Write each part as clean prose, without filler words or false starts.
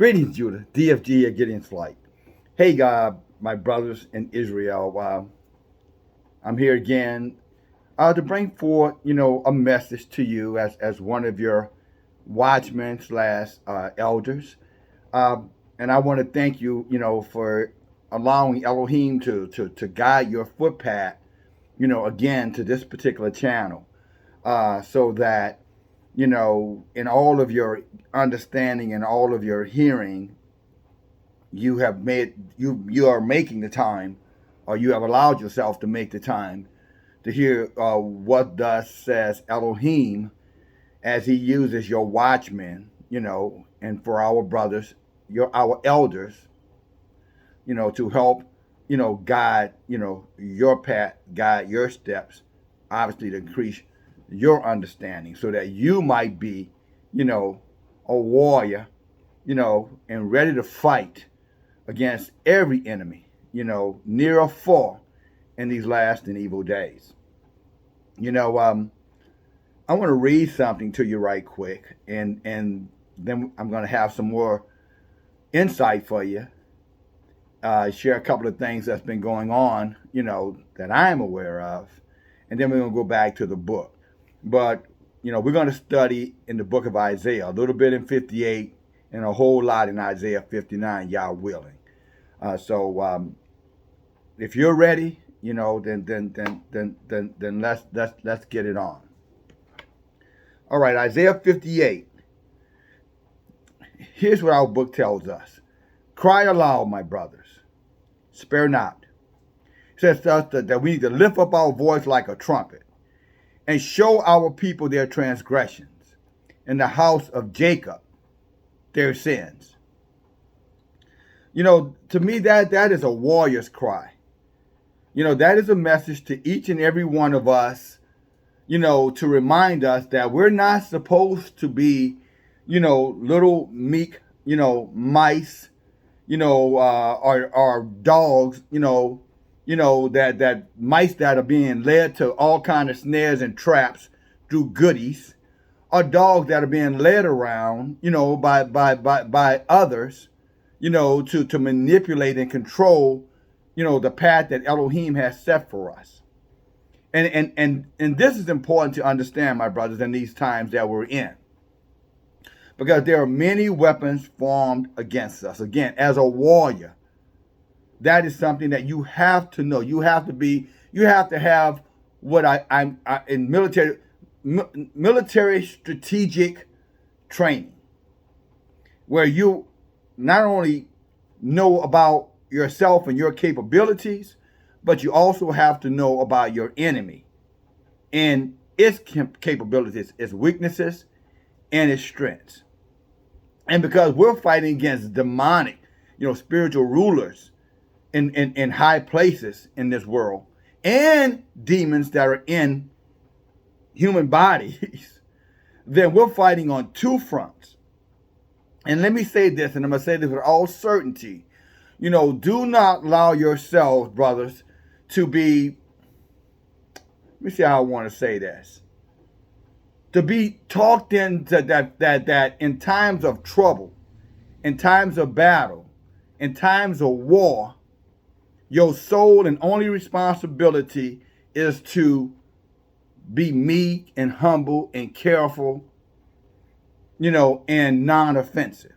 Greetings, Judah. DFG at Gideon's Light. Hey, God, my brothers in Israel. I'm here again to bring forth, a message to you as one of your watchmen slash elders. And I want to thank you, for allowing Elohim to guide your footpath, again to this particular channel, so that in all of your understanding and all of your hearing, you are making the time, or you have allowed yourself to make the time to hear what thus says Elohim as he uses your watchmen, and for our brothers, our elders, to help, guide, your path, guide your steps, obviously to increase your understanding so that you might be, a warrior, and ready to fight against every enemy, near or far in these last and evil days. I want to read something to you right quick, and then I'm going to have some more insight for you. Share a couple of things that's been going on, that I'm aware of, and then we're going to go back to the book. But we're going to study in the book of Isaiah, a little bit in 58, and a whole lot in Isaiah 59, Yah willing. So if you're ready, then let's get it on. All right, Isaiah 58. Here's what our book tells us: cry aloud, my brothers, spare not. It says to us that we need to lift up our voice like a trumpet and show our people their transgressions, and the house of Jacob their sins. To me, that is a warrior's cry. That is a message to each and every one of us, to remind us that we're not supposed to be, little meek, mice, or dogs, that mice that are being led to all kind of snares and traps through goodies, or dogs that are being led around, by others, to manipulate and control, the path that Elohim has set for us. And this is important to understand, my brothers, in these times that we're in. Because there are many weapons formed against us. Again, as a warrior, that is something that you have to know. You have to have what I'm in military strategic training, where you not only know about yourself and your capabilities, but you also have to know about your enemy and its capabilities, its weaknesses, and its strengths. And because we're fighting against demonic, spiritual rulers in high places in this world, and demons that are in human bodies, then we're fighting on two fronts. And let me say this, and I'm going to say this with all certainty. Do not allow yourselves, brothers, to be, let me see how I want to say this, to be talked into that in times of trouble, in times of battle, in times of war, your sole and only responsibility is to be meek and humble and careful, and non-offensive.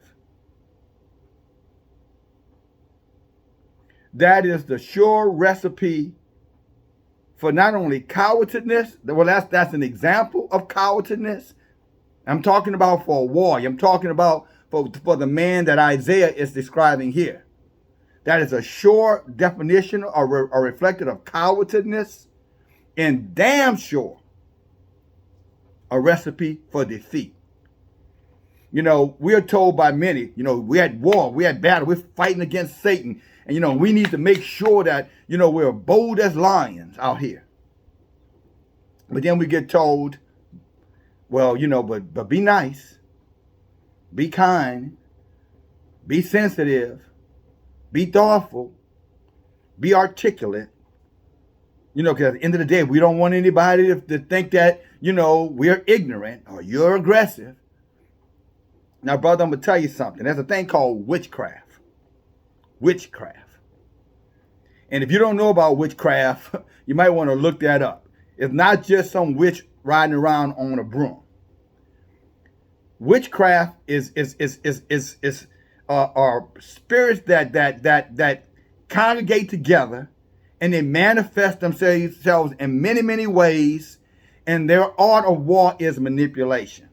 That is the sure recipe for not only cowardliness, well, that's an example of cowardliness. I'm talking about for a warrior. I'm talking about for the man that Isaiah is describing here. That is a sure definition or reflected of cowardliness, and damn sure a recipe for defeat. We are told by many, we had war, we had battle, we're fighting against Satan. And, we need to make sure that, we're bold as lions out here. But then we get told, well, but be nice, be kind, be sensitive, be thoughtful, be articulate. Because at the end of the day, we don't want anybody to think that, we're ignorant or you're aggressive. Now, brother, I'm going to tell you something. There's a thing called witchcraft. Witchcraft. And if you don't know about witchcraft, you might want to look that up. It's not just some witch riding around on a broom. Witchcraft is are spirits that congregate together, and they manifest themselves in many ways, and their art of war is manipulation,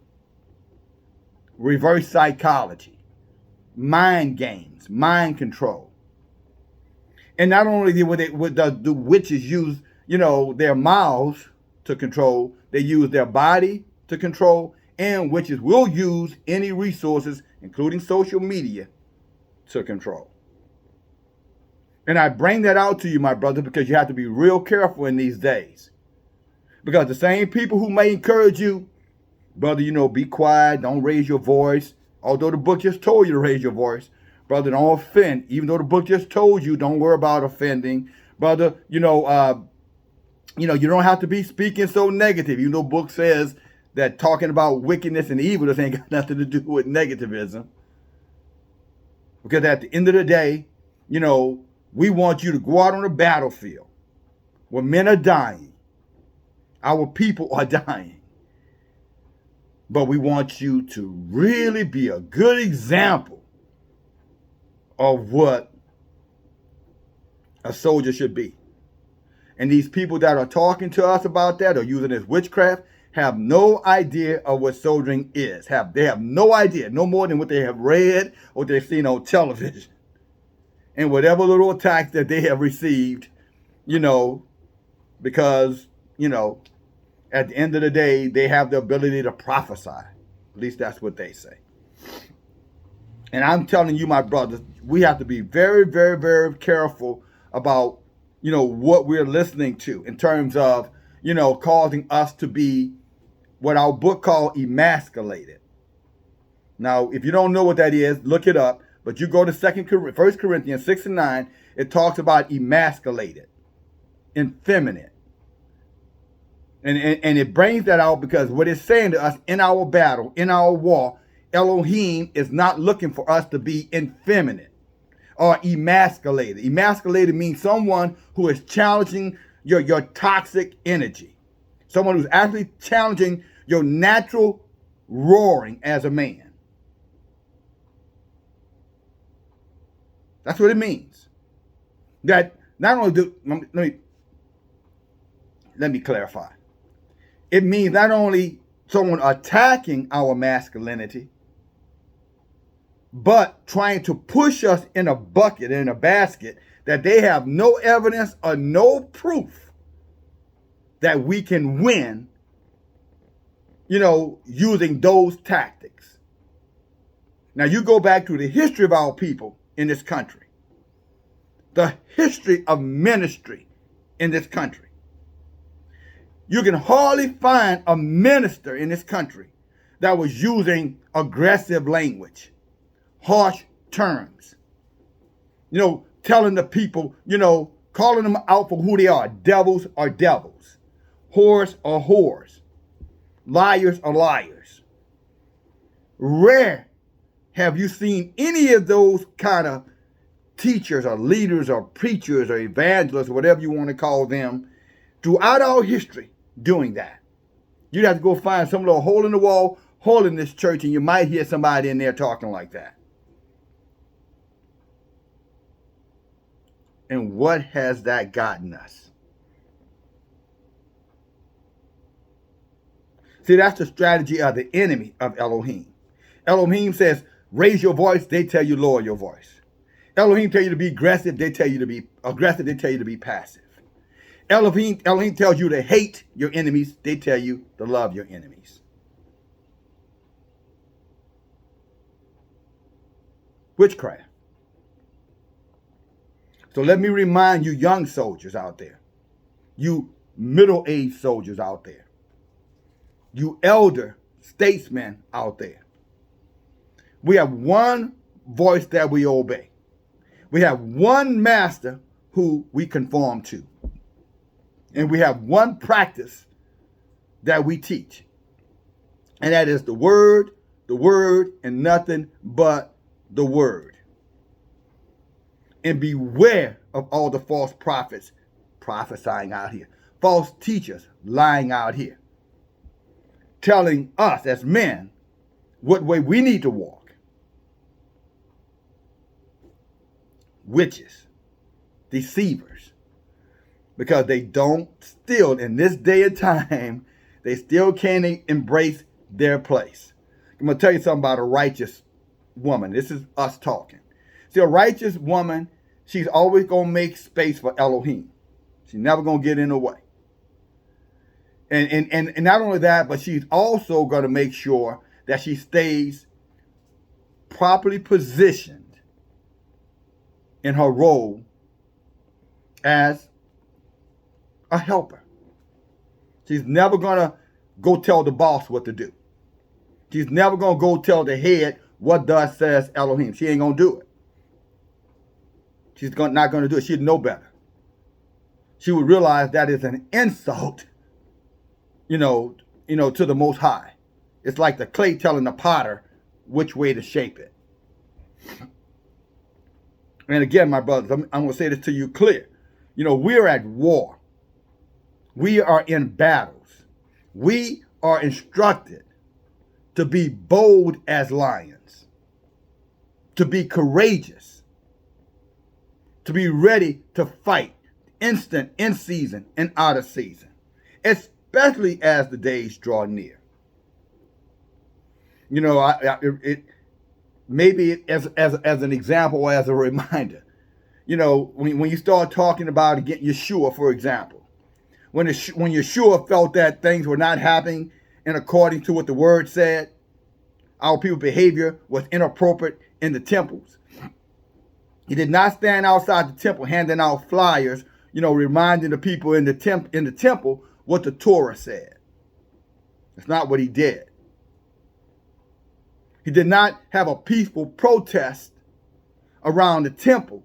reverse psychology, mind games, mind control. And not only do the witches use, their mouths to control, they use their body to control, and witches will use any resources, including social media, to control. And I bring that out to you, my brother, because you have to be real careful in these days. Because the same people who may encourage you, brother, be quiet, don't raise your voice, although the book just told you to raise your voice, brother, don't offend, even though the book just told you, don't worry about offending, brother, you don't have to be speaking so negative, even though the book says that talking about wickedness and evil, this ain't got nothing to do with negativism. Because at the end of the day, we want you to go out on the battlefield where men are dying. Our people are dying. But we want you to really be a good example of what a soldier should be. And these people that are talking to us about that or using this witchcraft have no idea of what soldiering is. They have no idea, no more than what they have read or they've seen on television. And whatever little attacks that they have received, because, at the end of the day, they have the ability to prophesy. At least that's what they say. And I'm telling you, my brothers, we have to be very, very, very careful about, what we're listening to in terms of, causing us to be what our book called emasculated. Now, if you don't know what that is, look it up. But you go to 1 Corinthians 6 and 9, it talks about emasculated, effeminate. And it brings that out because what it's saying to us in our battle, in our war, Elohim is not looking for us to be effeminate or emasculated. Emasculated means someone who is challenging your toxic energy. Someone who's actually challenging your natural roaring as a man. That's what it means. That not only do, let me clarify. It means not only someone attacking our masculinity, but trying to push us in a bucket, in a basket, that they have no evidence or no proof that we can win, using those tactics. Now you go back to the history of our people in this country, the history of ministry in this country. You can hardly find a minister in this country that was using aggressive language, harsh terms, telling the people, calling them out for who they are. Devils are devils. Whores are whores. Liars are liars. Rare have you seen any of those kind of teachers or leaders or preachers or evangelists, or whatever you want to call them, throughout our history doing that. You'd have to go find some little hole in the wall, hole in this church, and you might hear somebody in there talking like that. And what has that gotten us? See, that's the strategy of the enemy of Elohim. Elohim says, raise your voice, they tell you lower your voice. Elohim tell you to be aggressive, they tell you to be aggressive, they tell you to be passive. Elohim tells you to hate your enemies, they tell you to love your enemies. Witchcraft. So let me remind you young soldiers out there, you middle-aged soldiers out there, you elder statesmen out there. We have one voice that we obey. We have one master who we conform to. And we have one practice that we teach. And that is the word, the word and nothing but the word. And beware of all the false prophets prophesying out here, false teachers lying out here, telling us as men what way we need to walk. Witches, deceivers, because they don't still, in this day and time, they still can't embrace their place. I'm going to tell you something about a righteous woman. This is us talking. See, a righteous woman, she's always going to make space for Elohim. She's never going to get in the way. And not only that, but she's also going to make sure that she stays properly positioned in her role as a helper. She's never going to go tell the boss what to do. She's never going to go tell the head what thus says Elohim. She ain't going to do it. She's not going to do it. She'd know better. She would realize that is an insult, to the Most High. It's like the clay telling the potter which way to shape it. And again, my brothers, I'm going to say this to you clear. We're at war. We are in battles. We are instructed to be bold as lions, to be courageous, to be ready to fight, instant, in season, and out of season, especially as the days draw near. Maybe as an example or as a reminder, when you start talking about getting Yeshua, for example, when Yeshua felt that things were not happening and according to what the word said, our people's behavior was inappropriate in the temples. He did not stand outside the temple handing out flyers, reminding the people in the temple what the Torah said. That's not what he did. He did not have a peaceful protest around the temple,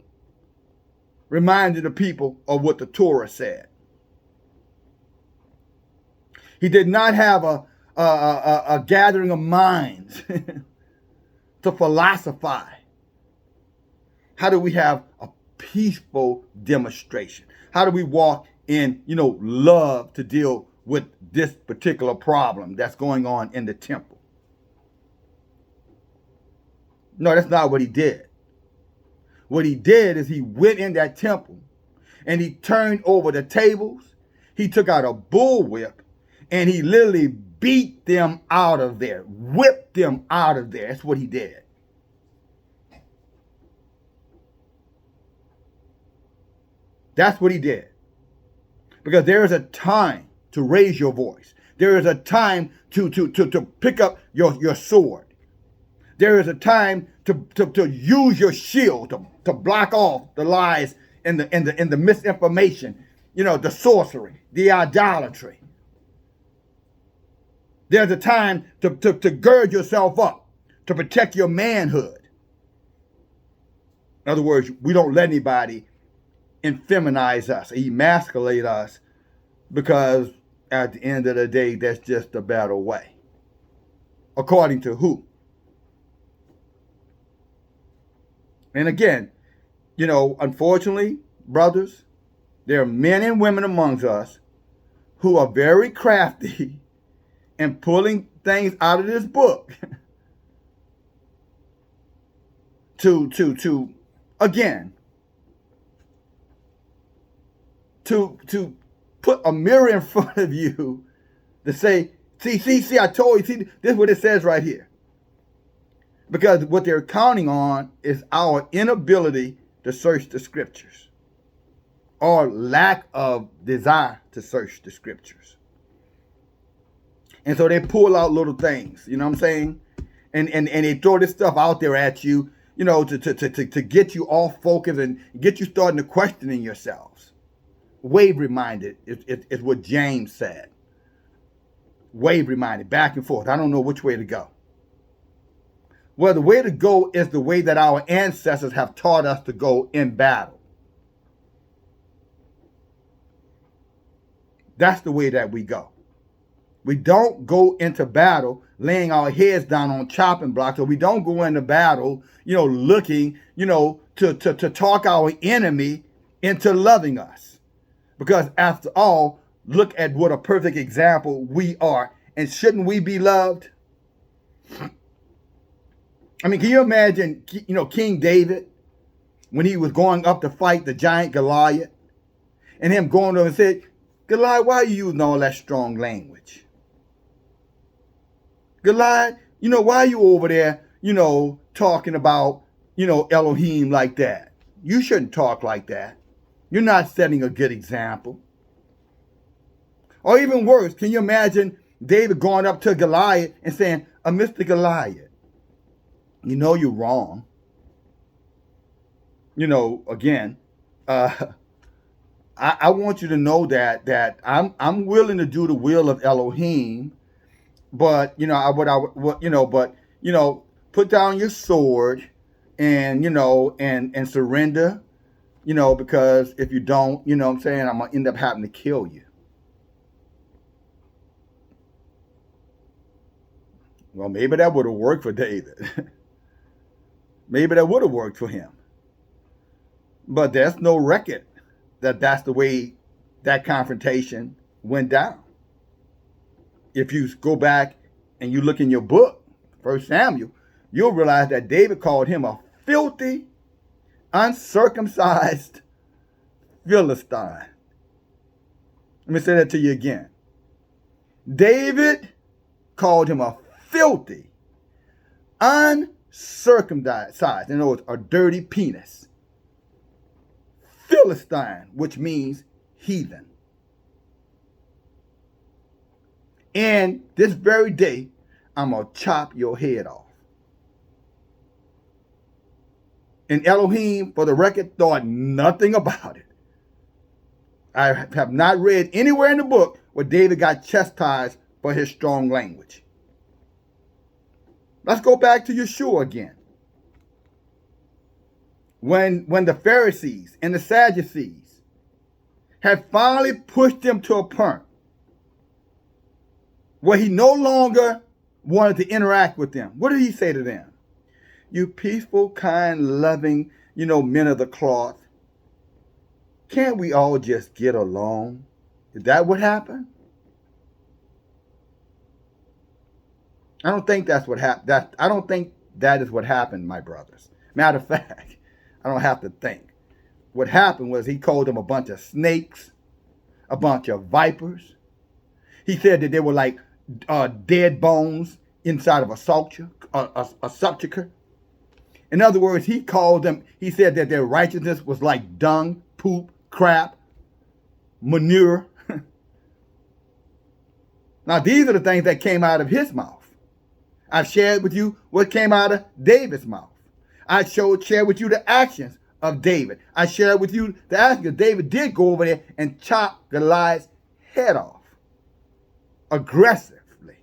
reminding the people of what the Torah said. He did not have a gathering of minds to philosophize. How do we have a peaceful demonstration? How do we walk in, love to deal with this particular problem that's going on in the temple? No, that's not what he did. What he did is he went in that temple and he turned over the tables. He took out a bullwhip and he literally beat them out of there, whipped them out of there. That's what he did. That's what he did. Because there is a time to raise your voice. There is a time to pick up your sword. There is a time to use your shield to block off the lies and the misinformation, the sorcery, the idolatry. There's a time to gird yourself up, to protect your manhood. In other words, we don't let anybody infeminize us, emasculate us, because at the end of the day, that's just a better way. According to who? And again, unfortunately, brothers, there are men and women amongst us who are very crafty in pulling things out of this book to put a mirror in front of you to say, see, I told you, see, this is what it says right here. Because what they're counting on is our inability to search the scriptures, or lack of desire to search the scriptures. And so they pull out little things, you know what I'm saying? And they throw this stuff out there at you, to get you off focus and get you starting to questioning yourselves. Wave-reminded is what James said. Wave-reminded, back and forth. I don't know which way to go. Well, the way to go is the way that our ancestors have taught us to go in battle. That's the way that we go. We don't go into battle laying our heads down on chopping blocks, or we don't go into battle, looking, to talk our enemy into loving us. Because after all, look at what a perfect example we are. And shouldn't we be loved? I mean, can you imagine, King David, when he was going up to fight the giant Goliath, and him going to him and said, Goliath, why are you using all that strong language? Goliath, why are you over there, talking about, Elohim like that? You shouldn't talk like that. You're not setting a good example. Or even worse, can you imagine David going up to Goliath and saying, Mr. Goliath, you're wrong. Again, I want you to know that I'm willing to do the will of Elohim, but put down your sword and and surrender, because if you don't, I'm gonna end up having to kill you. Well, maybe that would have worked for David. Maybe that would have worked for him. But there's no record that that's the way that confrontation went down. If you go back and you look in your book, 1 Samuel, you'll realize that David called him a filthy, uncircumcised Philistine. Let me say that to you again. David called him a filthy, uncircumcised, in other words, a dirty penis, Philistine, which means heathen. And this very day, I'm going to chop your head off. And Elohim, for the record, thought nothing about it. I have not read anywhere in the book where David got chastised for his strong language. Let's go back to Yeshua again. When the Pharisees and the Sadducees had finally pushed him to a point where he no longer wanted to interact with them, what did he say to them? You peaceful, kind, loving, men of the cloth, can't we all just get along? Is that what happened? I don't think that's what happened. I don't think that is what happened, my brothers. Matter of fact, I don't have to think. What happened was he called them a bunch of snakes, a bunch of vipers. He said that they were like dead bones inside of a sepulcher. In other words, he said that their righteousness was like dung, poop, crap, manure. Now, these are the things that came out of his mouth. I've shared with you what came out of David's mouth. I shared with you the actions of David. I shared with you the actions. David did go over there and chop Goliath's head off aggressively.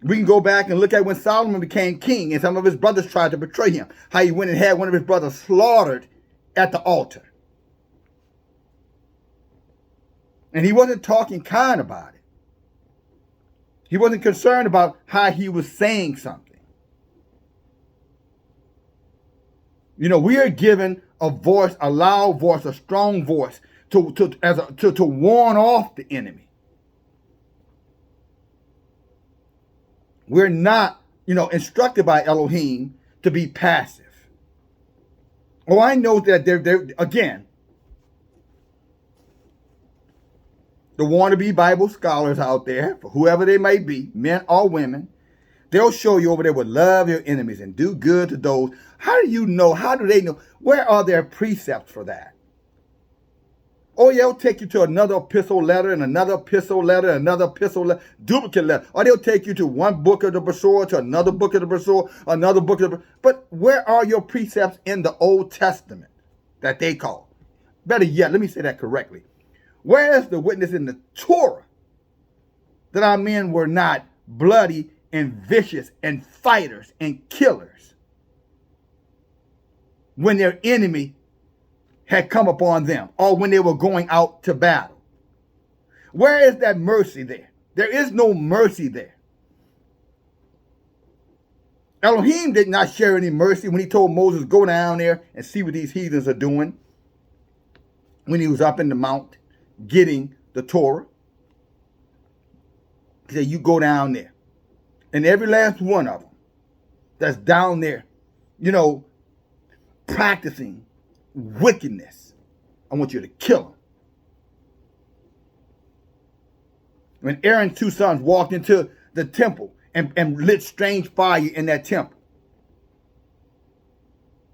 We can go back and look at when Solomon became king and some of his brothers tried to betray him. How he went and had one of his brothers slaughtered at the altar. And he wasn't talking kind about it. He wasn't concerned about how he was saying something. We are given a voice, a loud voice, a strong voice to warn off the enemy. We're not, instructed by Elohim to be passive. Oh, I know that they're again, the wannabe Bible scholars out there, for whoever they may be, men or women, they'll show you over there with love your enemies and do good to those. How do you know? How do they know? Where are their precepts for that? Oh, yeah, they'll take you to another epistle letter and another epistle letter and another epistle letter, duplicate letter. Or they'll take you to one book of the Brasor, to another book of the Brasor, another book of the... But where are your precepts in the Old Testament that they call? Better yet, let me say that correctly. Where is the witness in the Torah that our men were not bloody and vicious and fighters and killers when their enemy had come upon them, or when they were going out to battle. Where is that mercy there? There is no mercy there. Elohim did not share any mercy when he told Moses, go down there and see what these heathens are doing, when he was up in the mount getting the Torah. He said, you go down there. And every last one of them that's down there, practicing wickedness, I want you to kill them. When Aaron's two sons walked into the temple and lit strange fire in that temple,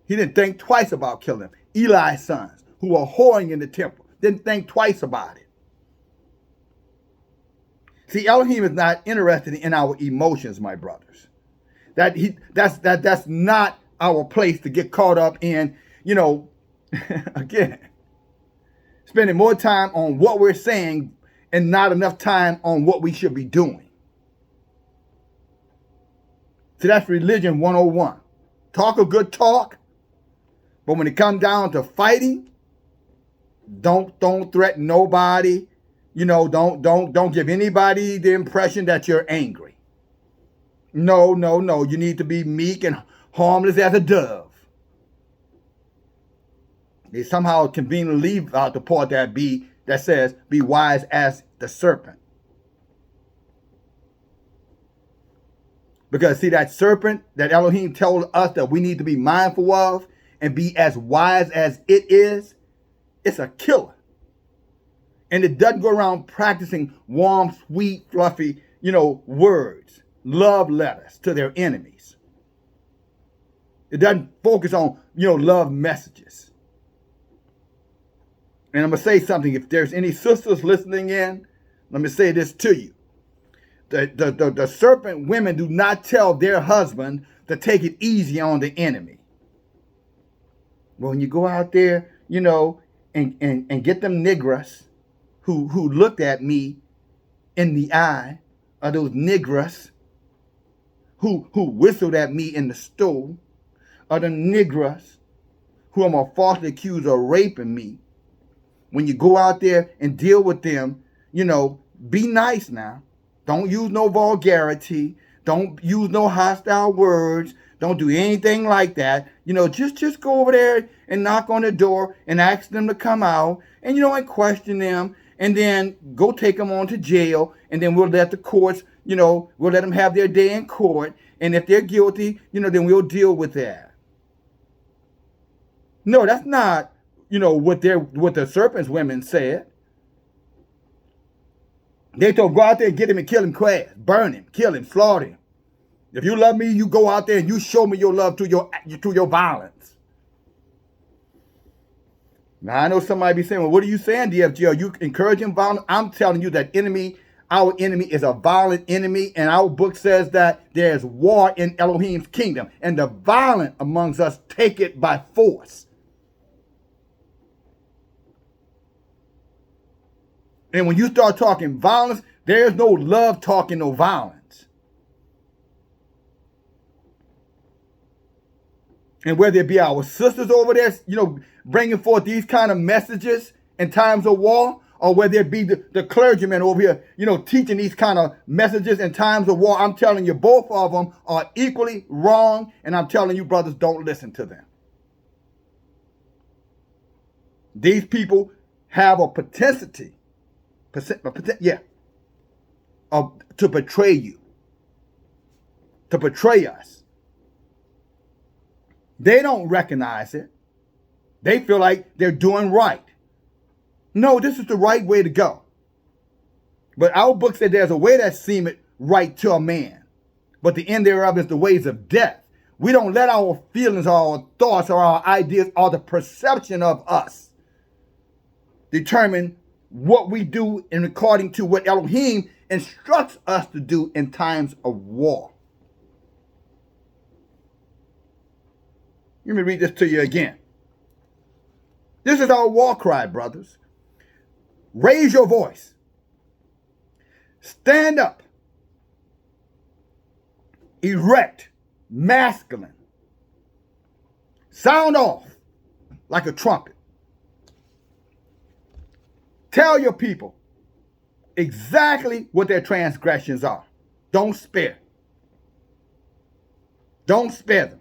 he didn't think twice about killing them. Eli's sons, who were whoring in the temple, didn't think twice about it. See, Elohim is not interested in our emotions, my brothers. That's not our place to get caught up in, again, spending more time on what we're saying and not enough time on what we should be doing. See, that's religion 101. Talk a good talk, but when it comes down to fighting, don't threaten nobody. Don't give anybody the impression that you're angry. No. You need to be meek and harmless as a dove. They somehow conveniently leave out the part that says, be wise as the serpent. Because see, that serpent that Elohim told us that we need to be mindful of and be as wise as it is, it's a killer. And it doesn't go around practicing warm, sweet, fluffy, words, love letters to their enemies. It doesn't focus on, love messages. And I'm going to say something. If there's any sisters listening in, let me say this to you. The serpent women do not tell their husband to take it easy on the enemy. Well, when you go out there, and get them nigras who looked at me in the eye, or those nigras who whistled at me in the store, or the nigras who are falsely accused of raping me. When you go out there and deal with them, be nice now. Don't use no vulgarity. Don't use no hostile words. Don't do anything like that. Just go over there and knock on the door and ask them to come out and, and question them, and then go take them on to jail, and then we'll let the courts, we'll let them have their day in court. And if they're guilty, then we'll deal with that. No, that's not, what the serpent's women said. They told go out there and get him and kill him fast. Burn him, kill him, slaughter him. If you love me, you go out there and you show me your love through your violence. Now, I know somebody be saying, well, what are you saying, DFG? Are you encouraging violence? I'm telling you that our enemy is a violent enemy, and our book says that there's war in Elohim's kingdom, and the violent amongst us take it by force. And when you start talking violence, there's no love talking no violence. And whether it be our sisters over there, bringing forth these kind of messages in times of war, or whether it be the clergymen over here, teaching these kind of messages in times of war, I'm telling you, both of them are equally wrong. And I'm telling you, brothers, don't listen to them. These people have a propensity, to betray you, to betray us. They don't recognize it. They feel like they're doing right. No, this is the right way to go. But our book said there's a way that seemeth right to a man, but the end thereof is the ways of death. We don't let our feelings or our thoughts or our ideas or the perception of us determine what we do in according to what Elohim instructs us to do in times of war. Let me read this to you again. This is our war cry, brothers. Raise your voice. Stand up. Erect. Masculine. Sound off like a trumpet. Tell your people exactly what their transgressions are. Don't spare. Don't spare them.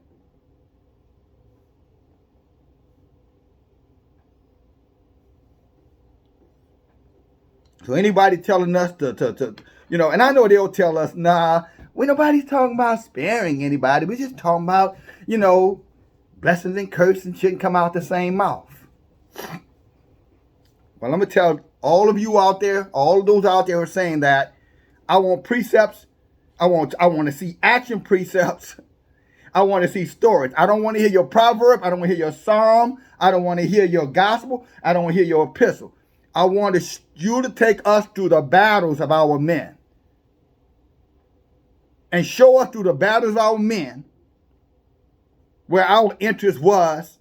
So anybody telling us to and I know they'll tell us, nah, we nobody's talking about sparing anybody. We're just talking about, blessings and cursing shouldn't come out the same mouth. Well, I'm going to tell all of you out there, all of those out there who are saying that, I want precepts. I want to see action precepts. I want to see stories. I don't want to hear your proverb. I don't want to hear your psalm. I don't want to hear your gospel. I don't want to hear your epistle. I want you to take us through the battles of our men. And show us through the battles of our men where our interest was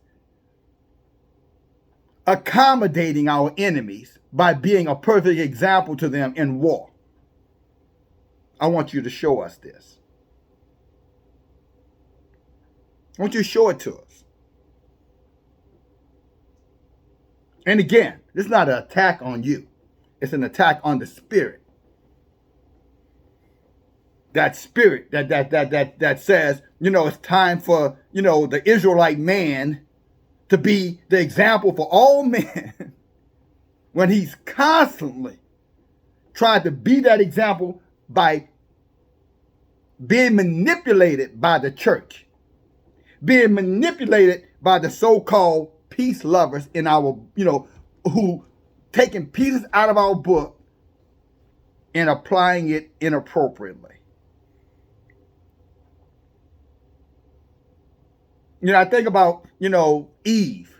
accommodating our enemies by being a perfect example to them in war. I want you to show us this. I want you to show it to us. And again, this is not an attack on you. It's an attack on the spirit. That spirit that says, it's time for, the Israelite man to be the example for all men when he's constantly trying to be that example by being manipulated by the church, being manipulated by the so-called peace lovers in our, who taking pieces out of our book and applying it inappropriately. I think about, Eve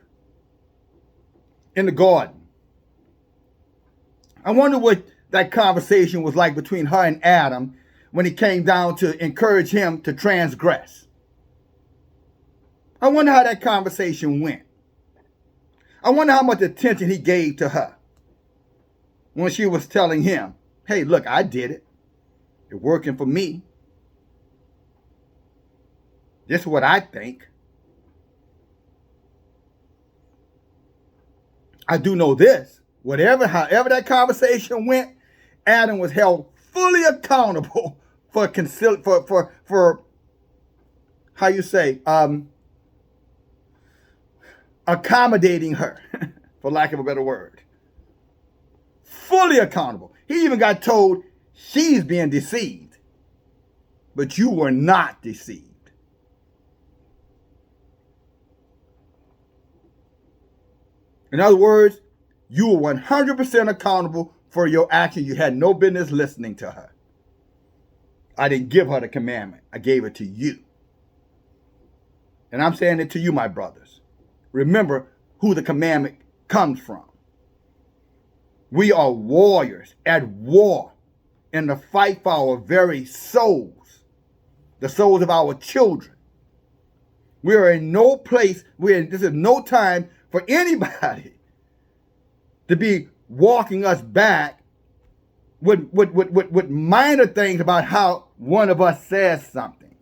in the garden. I wonder what that conversation was like between her and Adam when it came down to encourage him to transgress. I wonder how that conversation went. I wonder how much attention he gave to her when she was telling him, hey, look, I did it. It's working for me. This is what I think. I do know this. However that conversation went, Adam was held fully accountable for how you say, accommodating her, for lack of a better word. Fully accountable. He even got told she's being deceived, but you were not deceived. In other words, you were 100% accountable for your action. You had no business listening to her. I didn't give her the commandment. I gave it to you. And I'm saying it to you, my brothers. Remember who the commandment comes from. We are warriors at war in the fight for our very souls, the souls of our children. We are in no place, this is no time for anybody to be walking us back with minor things about how one of us says something.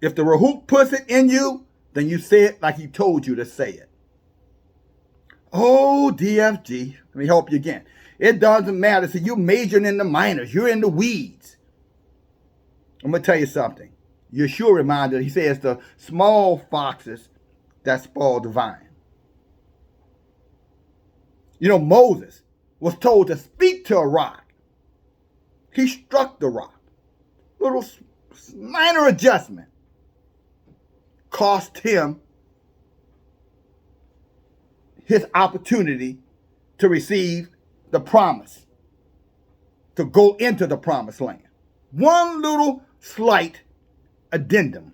If the Rahook puts it in you, then you say it like he told you to say it. Oh, DFG, let me help you again. It doesn't matter. So you're majoring in the minors. You're in the weeds. I'm going to tell you something. Yeshua reminded, he says, the small foxes that spoil the vine. Moses was told to speak to a rock. He struck the rock. Little minor adjustment cost him his opportunity to receive the promise, to go into the promised land. One little slight addendum,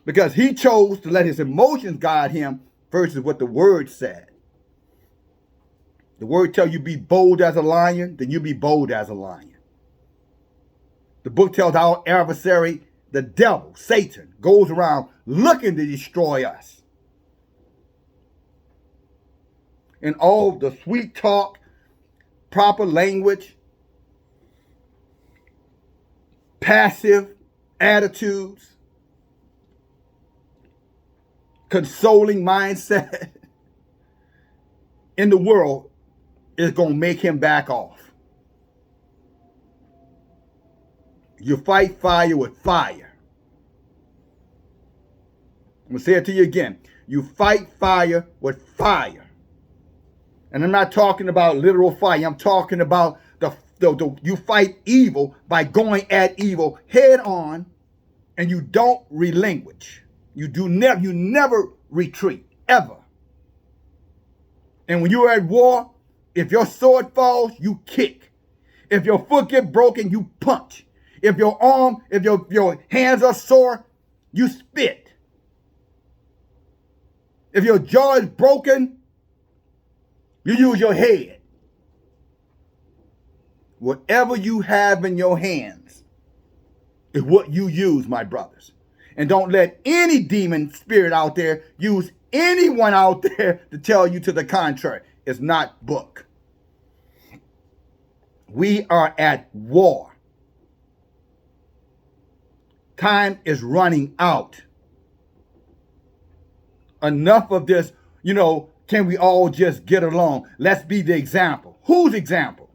because he chose to let his emotions guide him versus what the word said. The word tells you be bold as a lion, then you be bold as a lion. The book tells our adversary, the devil, Satan, goes around looking to destroy us. And all the sweet talk, proper language, passive attitudes, consoling mindset in the world is going to make him back off. You fight fire with fire. I'm going to say it to you again. You fight fire with fire. And I'm not talking about literal fire. I'm talking about you fight evil by going at evil head on, and you don't relinquish. You never retreat, ever. And when you're at war, if your sword falls, you kick. If your foot gets broken, you punch. If your hands are sore, you spit. If your jaw is broken, you use your head. Whatever you have in your hands is what you use, my brothers. And don't let any demon spirit out there use anyone out there to tell you to the contrary. It's not book. We are at war. Time is running out. Enough of this, can we all just get along? Let's be the example. Whose example?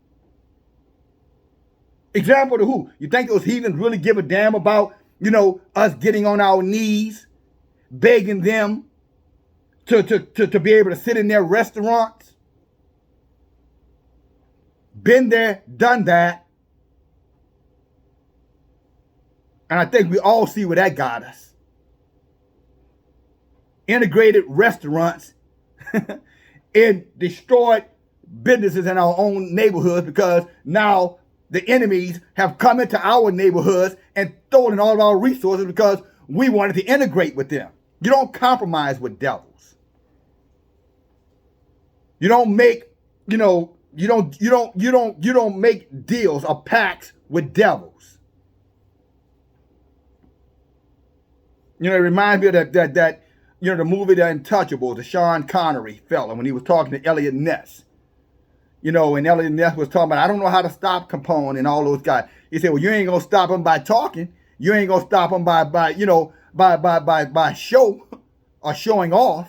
Example to who? You think those heathens really give a damn about, us getting on our knees, begging them to be able to sit in their restaurants? Been there, done that. And I think we all see where that got us. Integrated restaurants and destroyed businesses in our own neighborhoods because now the enemies have come into our neighborhoods and stolen all of our resources because we wanted to integrate with them. You don't compromise with devils. You don't make, you don't make deals or pacts with devils. It reminds me of that the movie The Untouchables, the Sean Connery fella, when he was talking to Elliot Ness. And Elliot Ness was talking about, I don't know how to stop Capone and all those guys. He said, well, you ain't going to stop them by talking. You ain't going to stop them by show or showing off.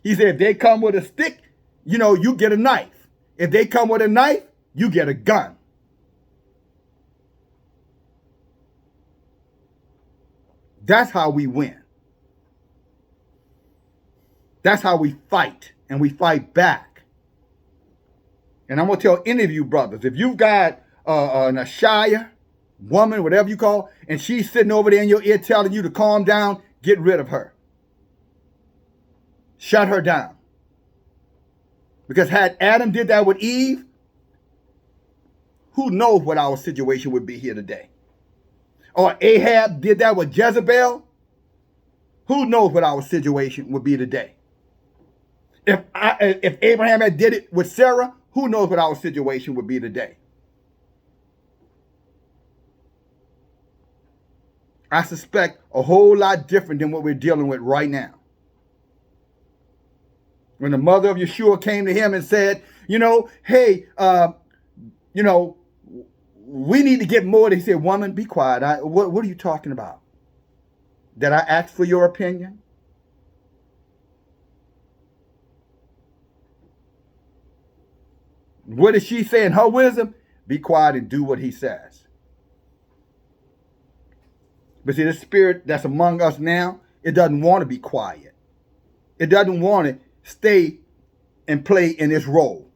He said, if they come with a stick, you get a knife. If they come with a knife, you get a gun. That's how we win. That's how we fight, and we fight back. And I'm going to tell any of you brothers, if you've got an Ashaya woman, whatever you call, and she's sitting over there in your ear telling you to calm down, get rid of her. Shut her down. Because had Adam did that with Eve, who knows what our situation would be here today? Or Ahab did that with Jezebel, who knows what our situation would be today? If Abraham had did it with Sarah, who knows what our situation would be today? I suspect a whole lot different than what we're dealing with right now. When the mother of Yeshua came to him and said, hey, we need to get more. He said, woman, be quiet. What are you talking about? Did I ask for your opinion? What does she say in her wisdom? Be quiet and do what he says. But see, the spirit that's among us now, it doesn't want to be quiet. It doesn't want to stay and play in its role.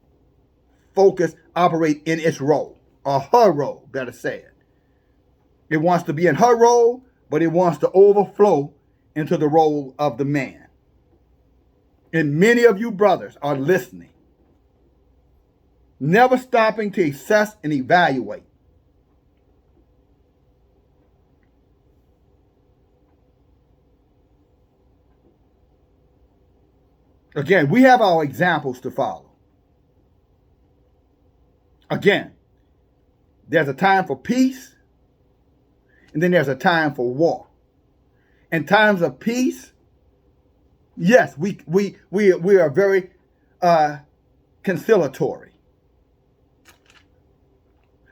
Focus, operate in its role. Or her role, better say it. It wants to be in her role, but it wants to overflow into the role of the man. And many of you brothers are listening. Never stopping to assess and evaluate. Again, we have our examples to follow. Again, there's a time for peace, and then there's a time for war. In times of peace, yes, we are very conciliatory.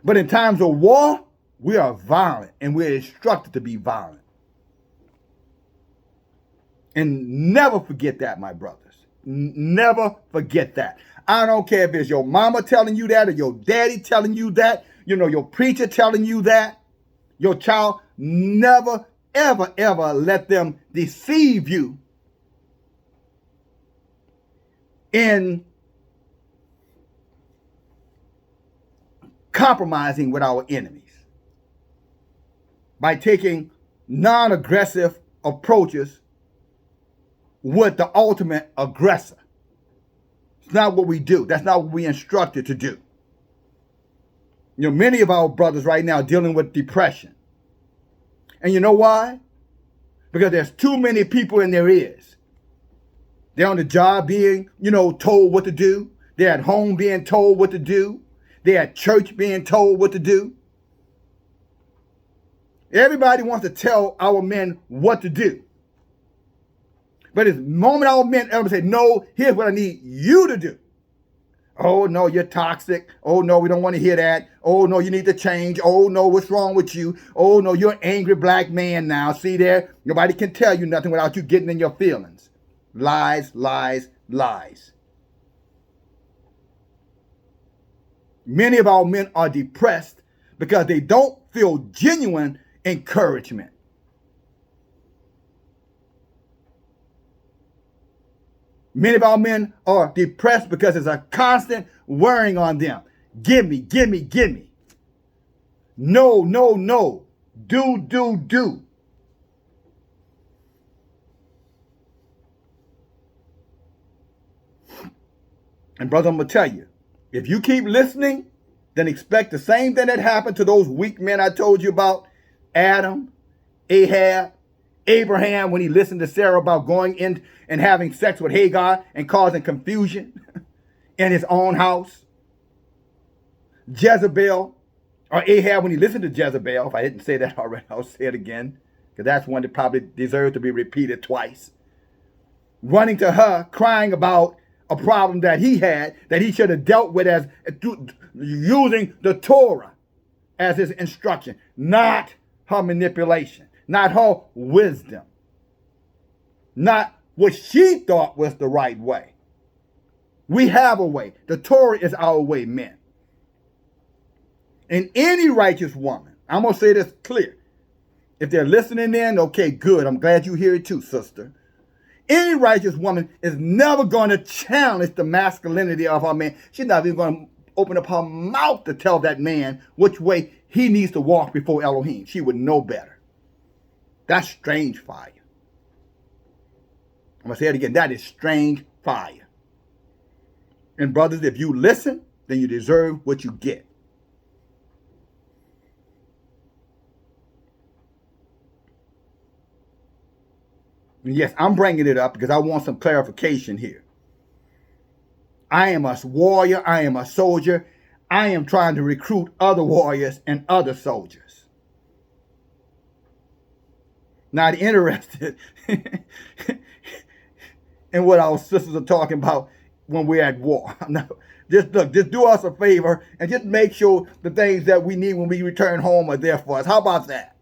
But in times of war, we are violent, and we're instructed to be violent. And never forget that, my brothers. Never forget that. I don't care if it's your mama telling you that or your daddy telling you that, your preacher telling you that, your child. Never, ever, ever let them deceive you in compromising with our enemies by taking non-aggressive approaches with the ultimate aggressor. It's not what we do. That's not what we instructed to do. Many of our brothers right now are dealing with depression. And you know why? Because there's too many people in their ears. They're on the job being, told what to do. They're at home being told what to do. They're at church being told what to do. Everybody wants to tell our men what to do. But the moment our men ever say, no, here's what I need you to do. Oh, no, you're toxic. Oh, no, we don't want to hear that. Oh, no, you need to change. Oh, no, what's wrong with you? Oh, no, you're an angry black man now. See there? Nobody can tell you nothing without you getting in your feelings. Lies, lies, lies. Many of our men are depressed because they don't feel genuine encouragement. Many of our men are depressed because there's a constant worrying on them. Give me, give me, give me. No, no, no. Do, do, do. And brother, I'm going to tell you, if you keep listening, then expect the same thing that happened to those weak men I told you about. Adam, Ahab, Abraham, when he listened to Sarah about going in and having sex with Hagar and causing confusion in his own house. Jezebel, or Ahab, when he listened to Jezebel. If I didn't say that already, I'll say it again, because that's one that probably deserves to be repeated twice. Running to her, crying about a problem that he had, that he should have dealt with as using the Torah as his instruction, not her manipulation, not her wisdom, not what she thought was the right way. We have a way. The Torah is our way, men. And any righteous woman, I'm going to say this clear. If they're listening in, okay, good. I'm glad you hear it too, sister. Any righteous woman is never going to challenge the masculinity of her man. She's not even going to open up her mouth to tell that man which way he needs to walk before Elohim. She would know better. That's strange fire. I'm going to say it again. That is strange fire. And brothers, if you listen, then you deserve what you get. And yes, I'm bringing it up because I want some clarification here. I am a warrior. I am a soldier. I am trying to recruit other warriors and other soldiers. Not interested in what our sisters are talking about when we're at war. No, just do us a favor and just make sure the things that we need when we return home are there for us. How about that?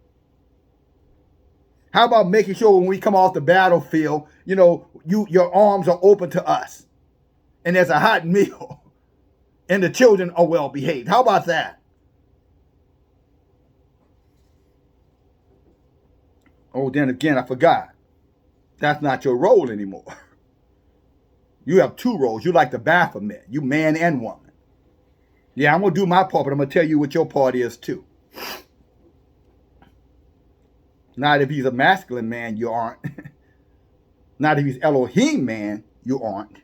How about making sure when we come off the battlefield, your arms are open to us and there's a hot meal and the children are well behaved? How about that? Oh, then again, I forgot. That's not your role anymore. You have two roles. You like the Baphomet. You man and woman. Yeah, I'm going to do my part, but I'm going to tell you what your part is too. Not if he's a masculine man, you aren't. Not if he's Elohim man, you aren't.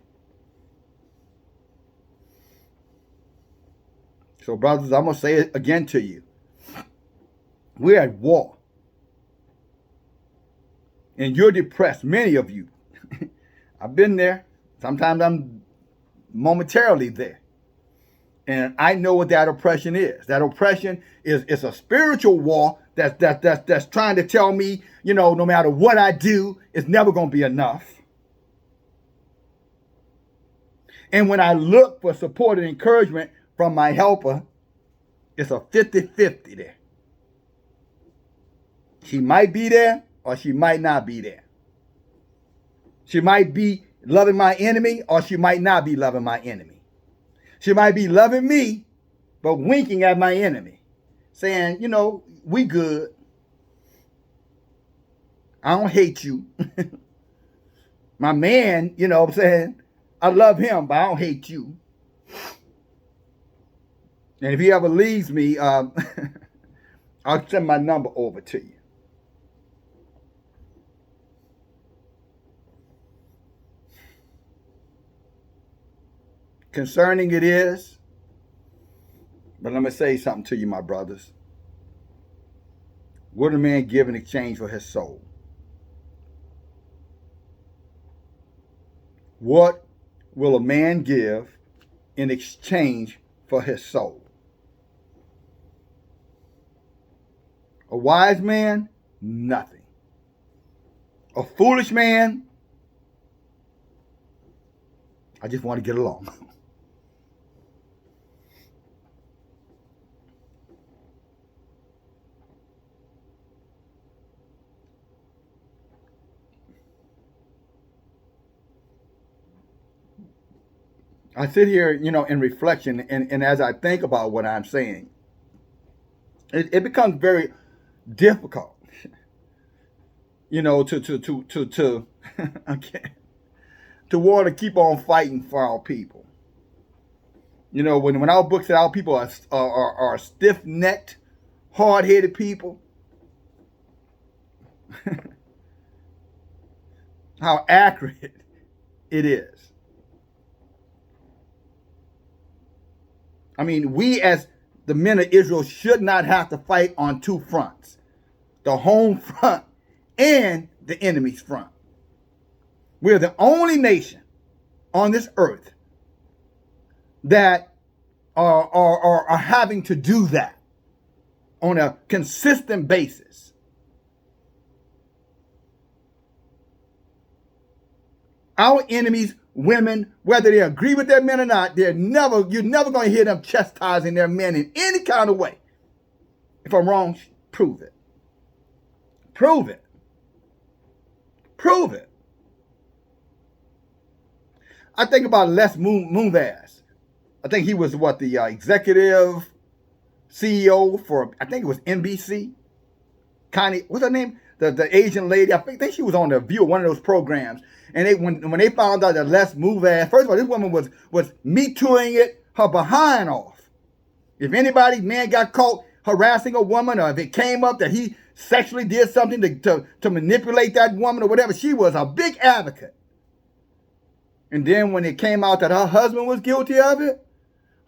So brothers, I'm going to say it again to you. We're at war. And you're depressed, many of you. I've been there. Sometimes I'm momentarily there. And I know what that oppression is. That oppression is a spiritual war that's trying to tell me, no matter what I do, it's never going to be enough. And when I look for support and encouragement from my helper, it's a 50-50 there. She might be there or she might not be there. She might be loving my enemy, or she might not be loving my enemy. She might be loving me, but winking at my enemy, saying, you know, we good. I don't hate you. My man, you know what I'm saying? I love him, but I don't hate you. And if he ever leaves me, I'll send my number over to you. Concerning it is, but let me say something to you, my brothers. What a man give in exchange for his soul? What will a man give in exchange for his soul? A wise man, nothing. A foolish man, I just want to get along. I sit here, you know, in reflection, and as I think about what I'm saying, it becomes very difficult, you know, to okay, to want to keep on fighting for our people. You know, when our book said our people are stiff-necked, hard-headed people, how accurate it is. I mean, we as the men of Israel should not have to fight on two fronts, the home front and the enemy's front. We're the only nation on this earth that are having to do that on a consistent basis. Our enemies, women, whether they agree with their men or not, you're never going to hear them chastising their men in any kind of way. If I'm wrong, prove it. Prove it. Prove it. I think about Les Moonves. I think he was the executive CEO for, I think it was NBC. Connie, what's her name? The Asian lady. I think she was on The View, one of those programs. And when they found out that Les Moonves, first of all, this woman was Me Tooing it her behind off. If anybody, man, got caught harassing a woman, or if it came up that he sexually did something to manipulate that woman or whatever, she was a big advocate. And then when it came out that her husband was guilty of it,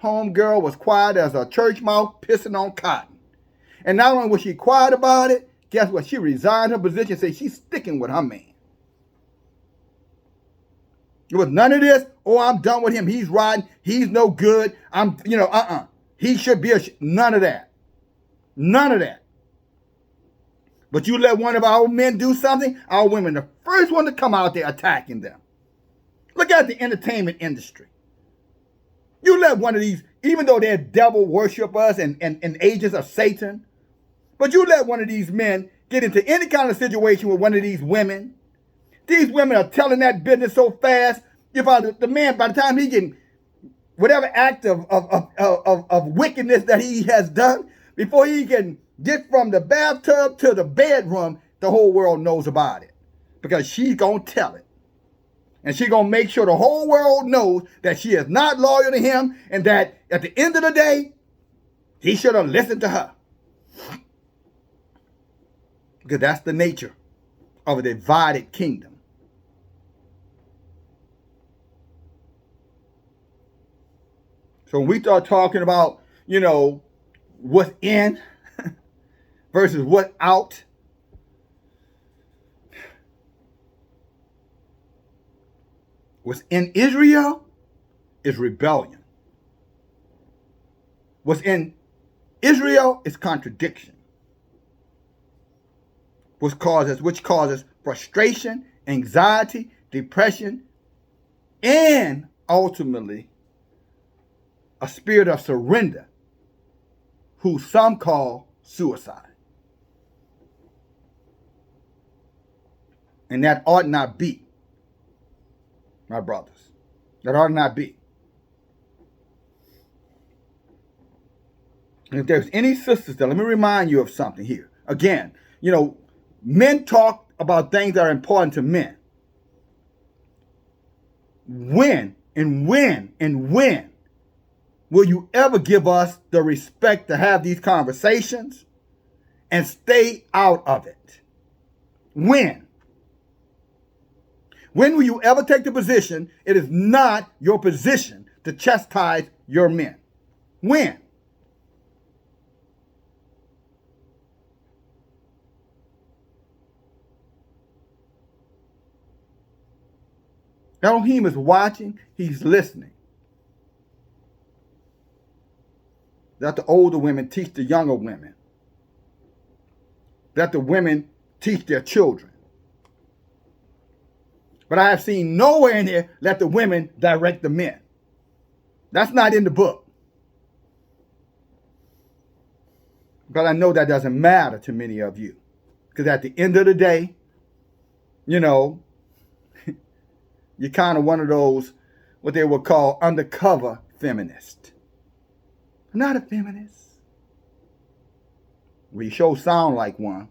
homegirl was quiet as a church mouse pissing on cotton. And not only was she quiet about it, guess what? She resigned her position and said she's sticking with her man. It was none of this, oh, I'm done with him. He's riding. He's no good. He should be none of that. None of that. But you let one of our men do something, our women, the first one to come out there attacking them. Look at the entertainment industry. You let one of these, even though they're devil worshipers and agents of Satan, but you let one of these men get into any kind of situation with one of these women. These women are telling that business so fast. The man, by the time he can, whatever act of wickedness that he has done, before he can get from the bathtub to the bedroom, the whole world knows about it. Because she's going to tell it. And she's going to make sure the whole world knows that she is not loyal to him, and that at the end of the day, he should have listened to her. Because that's the nature of a divided kingdom. So when we start talking about, you know, what's in versus what's out, what's in Israel is rebellion. What's in Israel is contradiction. Which causes frustration, anxiety, depression, and ultimately a spirit of surrender, who some call suicide. And that ought not be. my brothers. That ought not be. And if there's any sisters there, let me remind you of something here. Again, men talk about things that are important to men. When will you ever give us the respect to have these conversations and stay out of it? When? When will you ever take the position it is not your position to chastise your men? When? Elohim is watching, he's listening. Let the older women teach the younger women. Let the women teach their children. But I have seen nowhere in here let the women direct the men. That's not in the book. But I know that doesn't matter to many of you. Because at the end of the day, you're kind of one of those, what they would call undercover feminists. I'm not a feminist. We sure sound like one.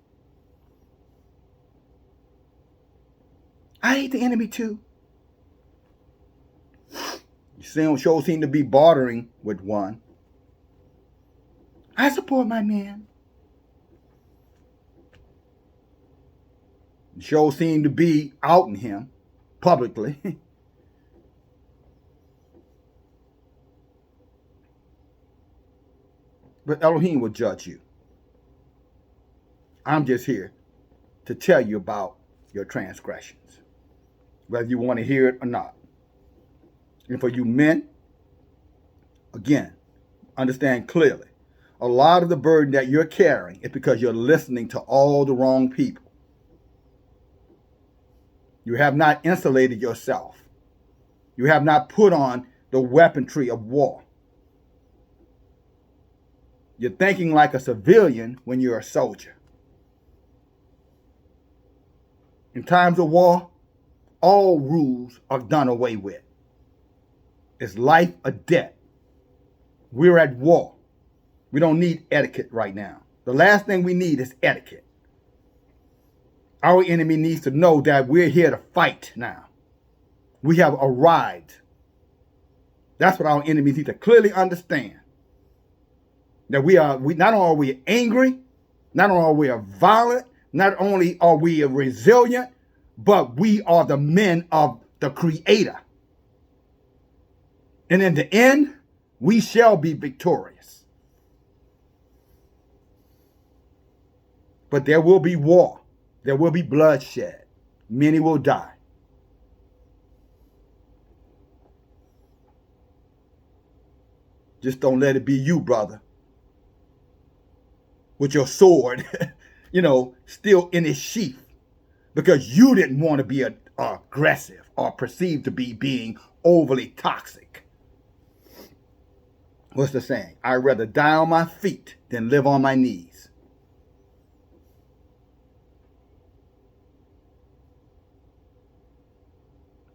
I hate the enemy too. You sure seem to be bartering with one. I support my man. You sure seem to be outing him publicly. But Elohim will judge you. I'm just here to tell you about your transgressions, whether you want to hear it or not. And for you men, again, understand clearly, a lot of the burden that you're carrying is because you're listening to all the wrong people. You have not insulated yourself. You have not put on the weaponry of war. You're thinking like a civilian when you're a soldier. In times of war, all rules are done away with. It's life or death. We're at war. We don't need etiquette right now. The last thing we need is etiquette. Our enemy needs to know that we're here to fight now. We have arrived. That's what our enemies need to clearly understand. That we not only are we angry, not only are we violent, not only are we resilient, but we are the men of the Creator. And in the end, we shall be victorious. But there will be war. There will be bloodshed. Many will die. Just don't let it be you, brother, with your sword, still in its sheath, because you didn't want to be aggressive or perceived to be being overly toxic. What's the saying? I'd rather die on my feet than live on my knees.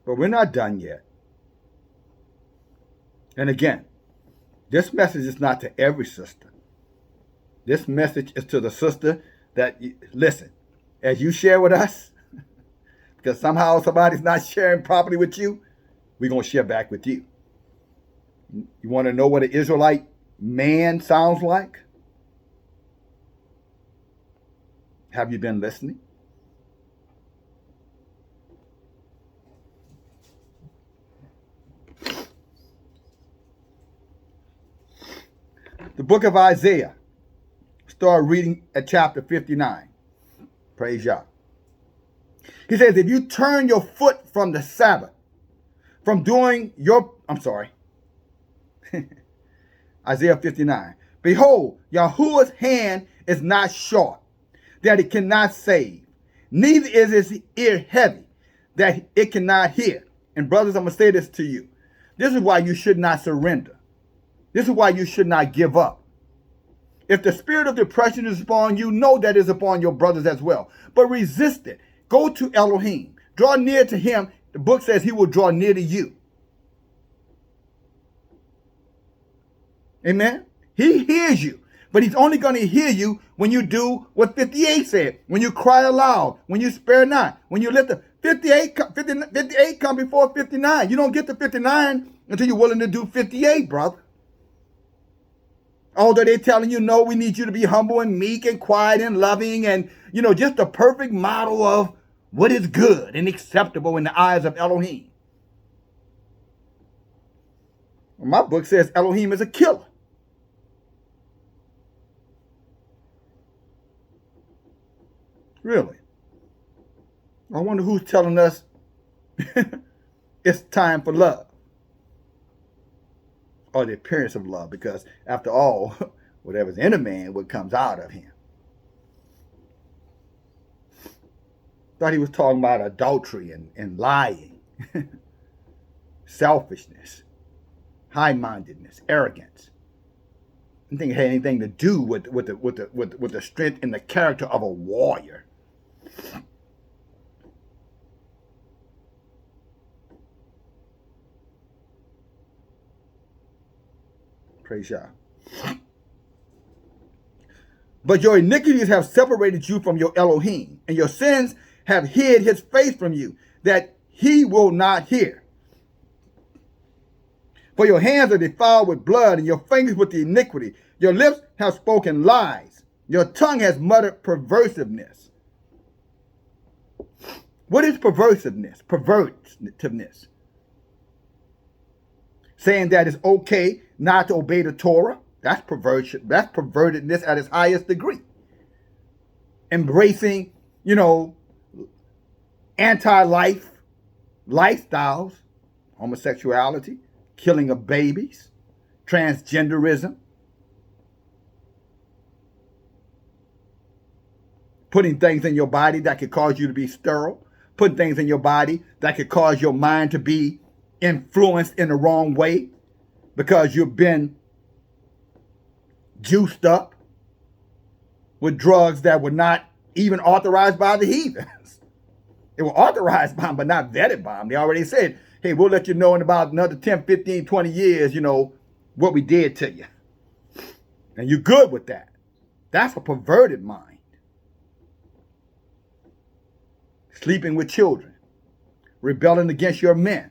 But we're not done yet. And again, this message is not to every sister. This message is to the sister that, listen, as you share with us, because somehow somebody's not sharing properly with you, we're going to share back with you. You want to know what an Israelite man sounds like? Have you been listening? The book of Isaiah. Start reading at chapter 59. Praise Yah. He says, if you turn your foot from the Sabbath, from doing your, Isaiah 59. Behold, Yahuwah's hand is not short, that it cannot save, neither is his ear heavy, that it cannot hear. And brothers, I'm going to say this to you. This is why you should not surrender. This is why you should not give up. If the spirit of depression is upon you, know that is upon your brothers as well. But resist it. Go to Elohim. Draw near to him The book says he will draw near to you. Amen? He hears you. But he's only going to hear you when you do what 58 said. When you cry aloud, when you spare not, when you lift up. 58 come before 59. You don't get to 59 until you're willing to do 58, brother. Although they're telling you, no, we need you to be humble and meek and quiet and loving and, just the perfect model of what is good and acceptable in the eyes of Elohim. Well, my book says Elohim is a killer. Really? I wonder who's telling us it's time for love. Or the appearance of love, because after all, whatever's in a man, what comes out of him. Thought he was talking about adultery and lying, selfishness, high-mindedness, arrogance. I didn't think it had anything to do with the strength and the character of a warrior. Praise Yah. But your iniquities have separated you from your Elohim, and your sins have hid his face from you, that he will not hear. For your hands are defiled with blood, and your fingers with the iniquity. Your lips have spoken lies. Your tongue has muttered perversiveness. What is perversiveness? Pervertiveness. Saying that it's okay not to obey the Torah. That's perversion. That's pervertedness at its highest degree. Embracing, anti-life lifestyles, homosexuality, killing of babies, transgenderism, putting things in your body that could cause you to be sterile, putting things in your body that could cause your mind to be influenced in the wrong way because you've been juiced up with drugs that were not even authorized by the heathens. They were authorized by them, but not vetted by them. They already said, hey, we'll let you know in about another 10, 15, 20 years, what we did to you. And you're good with that. That's a perverted mind. Sleeping with children. Rebelling against your men.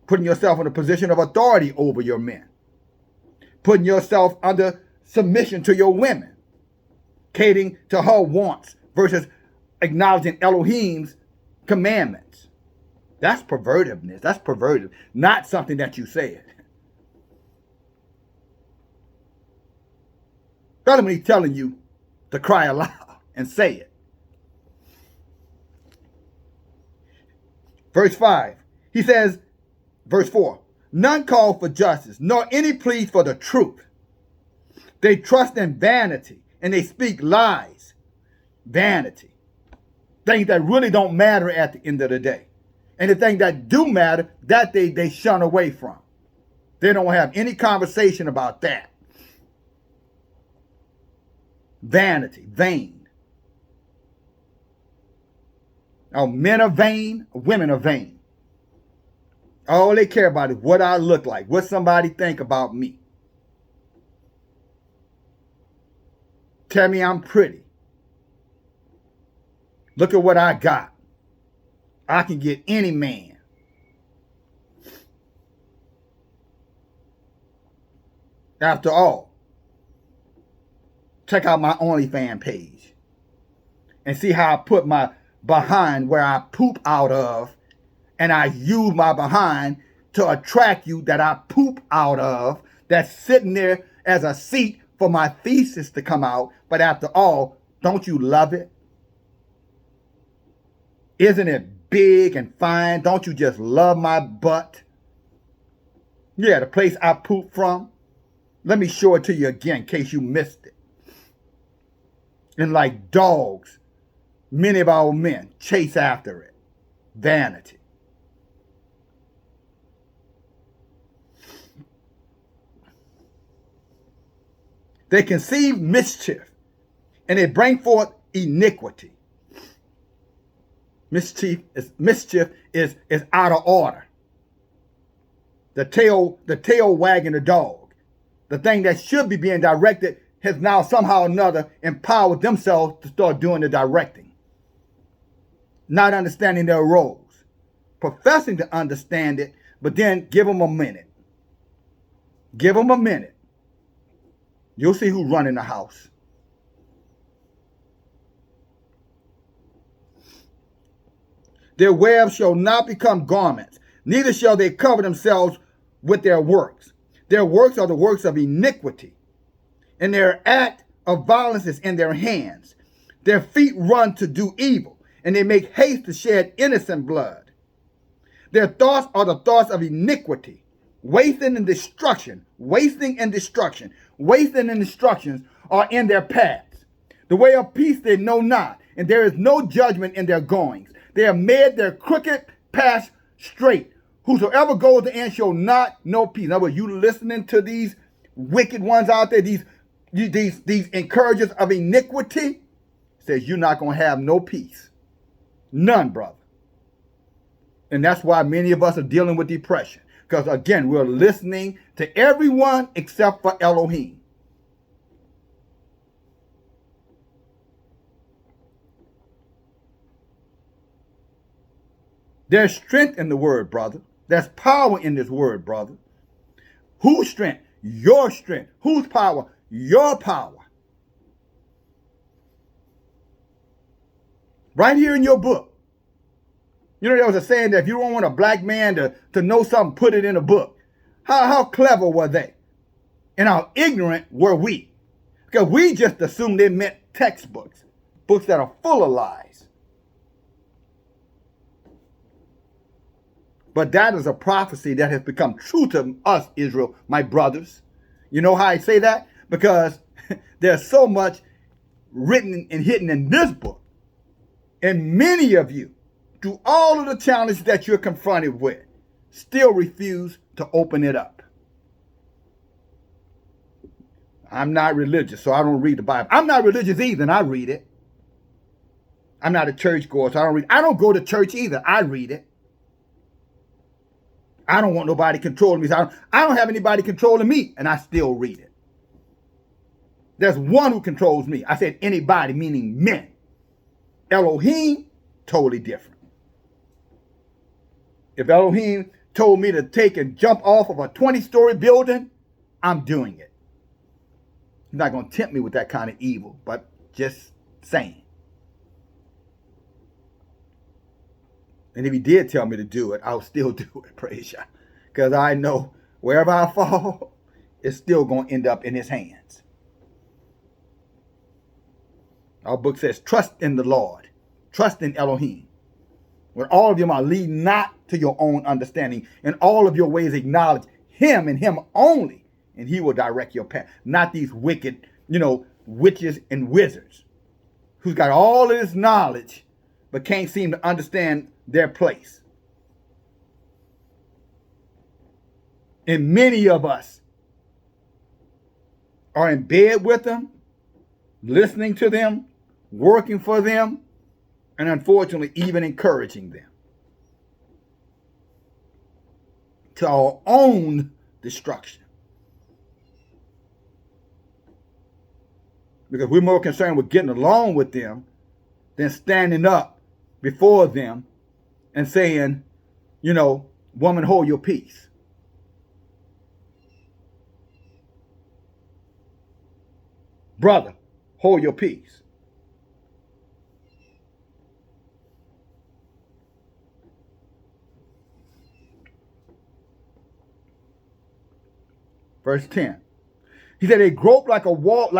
Putting yourself in a position of authority over your men. Putting yourself under submission to your women. Catering to her wants versus acknowledging Elohim's commandments. That's pervertiveness. That's perverted. Not something that you said. Rather when he's telling you to cry aloud and say it. Verse 5. He says, verse 4. None call for justice, nor any pleas for the truth. They trust in vanity, and they speak lies. Vanity. Things that really don't matter at the end of the day. And the things that do matter, that they shun away from. They don't have any conversation about that. Vanity, vain. Now, men are vain, women are vain. All they care about is what I look like, what somebody think about me. Tell me I'm pretty. Look at what I got. I can get any man. After all, check out my OnlyFans page and see how I put my behind where I poop out of, and I use my behind to attract you that I poop out of, that's sitting there as a seat for my feces to come out. But after all, don't you love it? Isn't it big and fine? Don't you just love my butt? Yeah, the place I poop from. Let me show it to you again in case you missed it. And like dogs, many of our men chase after it. Vanity. They conceive mischief, and they bring forth iniquity. Mischief is out of order. The tail wagging the dog. The thing that should be being directed has now somehow or another empowered themselves to start doing the directing. Not understanding their roles. Professing to understand it, but then give them a minute. Give them a minute. You'll see who's running the house. Their webs shall not become garments, neither shall they cover themselves with their works. Their works are the works of iniquity, and their act of violence is in their hands. Their feet run to do evil, and they make haste to shed innocent blood. Their thoughts are the thoughts of iniquity, wasting and destruction. Wasting and destruction. Wasting and destructions are in their paths. The way of peace they know not, and there is no judgment in their goings. They have made their crooked paths straight. Whosoever goes to end shall not know peace. In other words, you listening to these wicked ones out there, these encouragers of iniquity, says you're not going to have no peace. None, brother. And that's why many of us are dealing with depression. Because again, we're listening to everyone except for Elohim. There's strength in the word, brother. There's power in this word, brother. Whose strength? Your strength. Whose power? Your power. Right here in your book. You know, there was a saying that if you don't want a black man to know something, put it in a book. How clever were they? And how ignorant were we? Because we just assumed they meant textbooks. Books that are full of lies. But that is a prophecy that has become true to us, Israel, my brothers. You know how I say that? Because there's so much written and hidden in this book. And many of you, through all of the challenges that you're confronted with, still refuse to open it up. I'm not religious, so I don't read the Bible. I'm not religious either, and I read it. I'm not a churchgoer, so I don't read it. I don't go to church either. I read it. I don't want nobody controlling me. So I don't have anybody controlling me, and I still read it. There's one who controls me. I said anybody, meaning men. Elohim, totally different. If Elohim told me to take and jump off of a 20-story building, I'm doing it. He's not going to tempt me with that kind of evil, but just saying. And if he did tell me to do it, I'll still do it, praise Yah. Because I know wherever I fall, it's still going to end up in his hands. Our book says, trust in the Lord. Trust in Elohim. When all of you are leading not to your own understanding, and all of your ways acknowledge him and him only, and he will direct your path. Not these wicked, witches and wizards who's got all of this knowledge but can't seem to understand their place. And many of us are in bed with them, listening to them, working for them, and unfortunately even encouraging them to our own destruction. Because we're more concerned with getting along with them than standing up before them and saying, woman, hold your peace. Brother, hold your peace. Verse 10. He said they grope like a wall,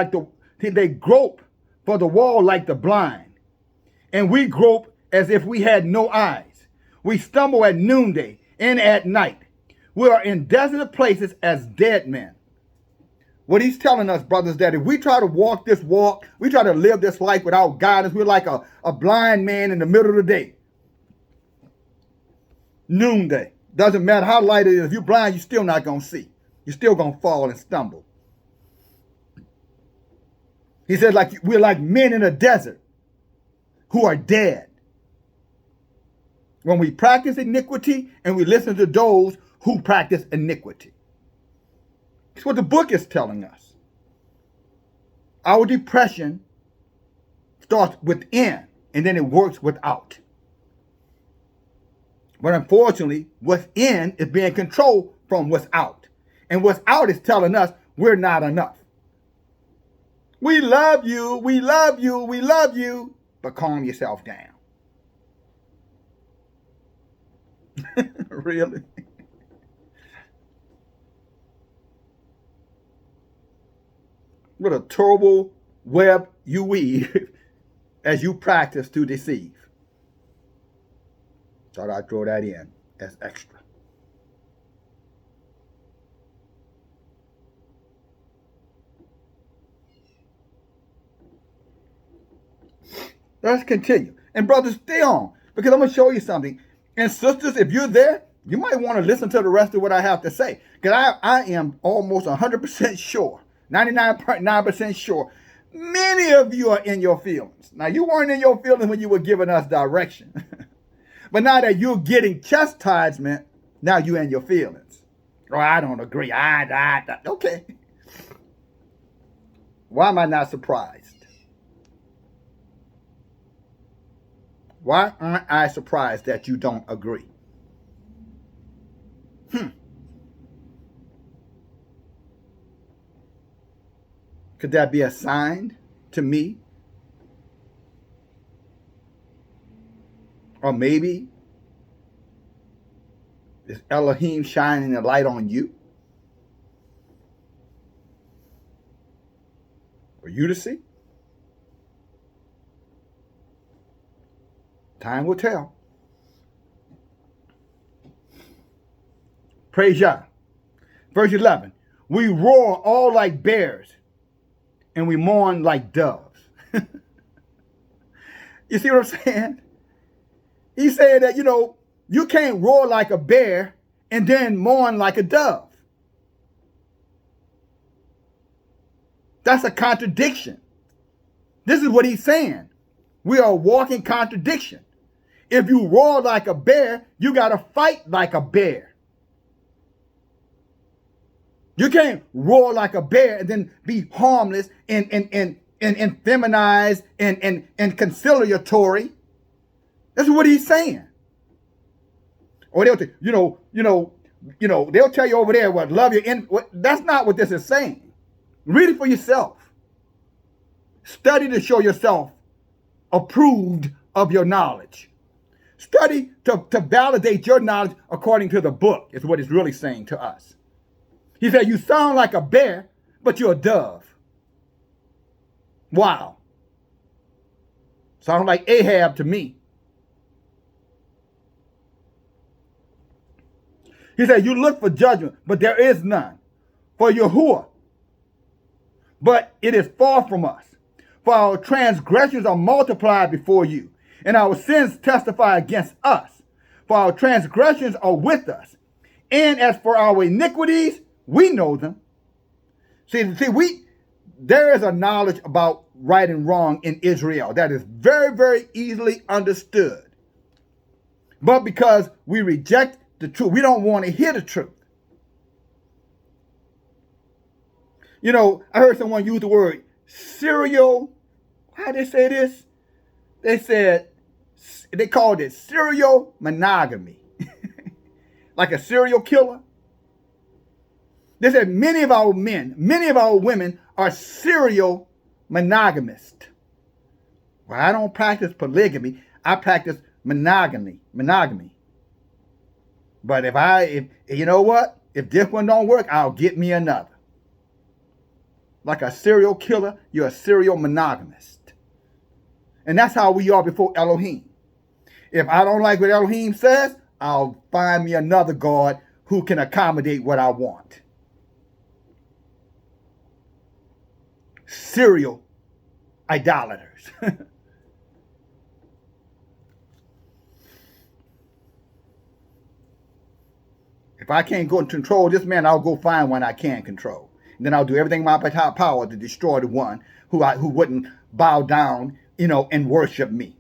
they grope for the wall like the blind. And we grope as if we had no eyes. We stumble at noonday and at night. We are in desolate places as dead men. What he's telling us, brothers, that if we try to walk this walk, we try to live this life without guidance, we're like a blind man in the middle of the day. Noonday. Doesn't matter how light it is. If you're blind, you're still not going to see. You're still going to fall and stumble. He said we're like men in a desert who are dead. when we practice iniquity and we listen to those who practice iniquity. That's what the book is telling us. Our depression starts within and then it works without. But unfortunately, what's in is being controlled from what's out. And what's out is telling us we're not enough. We love you, we love you, we love you, but calm yourself down. Really? What a terrible web you weave as you practice to deceive. Thought I'd throw that in as extra. Let's continue. And brothers, stay on, because I'm going to show you something. And sisters, if you're there, you might want to listen to the rest of what I have to say. Because I am almost 100% sure, 99.9% sure, many of you are in your feelings. Now, you weren't in your feelings when you were giving us direction. But now that you're getting chastisement, now you're in your feelings. Oh, I don't agree. Okay. Why am I not surprised? Why aren't I surprised that you don't agree? Could that be a sign to me? Or maybe is Elohim shining a light on you? For you to see? Time will tell. Praise Yah. Verse 11. We roar all like bears, and we mourn like doves. You see what I'm saying? He's saying that, you can't roar like a bear and then mourn like a dove. That's a contradiction. This is what he's saying. We are a walking contradiction. If you roar like a bear, you got to fight like a bear. You can't roar like a bear and then be harmless and feminized and conciliatory. That's what he's saying. Or they'll they'll tell you over there what love you in. That's not what this is saying. Read it for yourself. Study to show yourself approved of your knowledge. Study to validate your knowledge according to the book, is what it's really saying to us. He said, you sound like a bear, but you're a dove. Wow. Sound like Ahab to me. He said, you look for judgment, but there is none. For Yahuwah, but it is far from us. For our transgressions are multiplied before you, and our sins testify against us. For our transgressions are with us. And as for our iniquities, we know them. See, there is a knowledge about right and wrong in Israel that is very, very easily understood. But because we reject the truth, we don't want to hear the truth. I heard someone use the word serial. How did they say this? They called it serial monogamy. Like a serial killer. They said many of our men, many of our women are serial monogamists. Well, I don't practice polygamy. I practice monogamy. But if you know what? If this one don't work, I'll get me another. Like a serial killer, you're a serial monogamist. And that's how we are before Elohim. If I don't like what Elohim says, I'll find me another God who can accommodate what I want. Serial idolaters. If I can't go and control this man, I'll go find one I can control. And then I'll do everything in my power to destroy the one who wouldn't bow down, and worship me.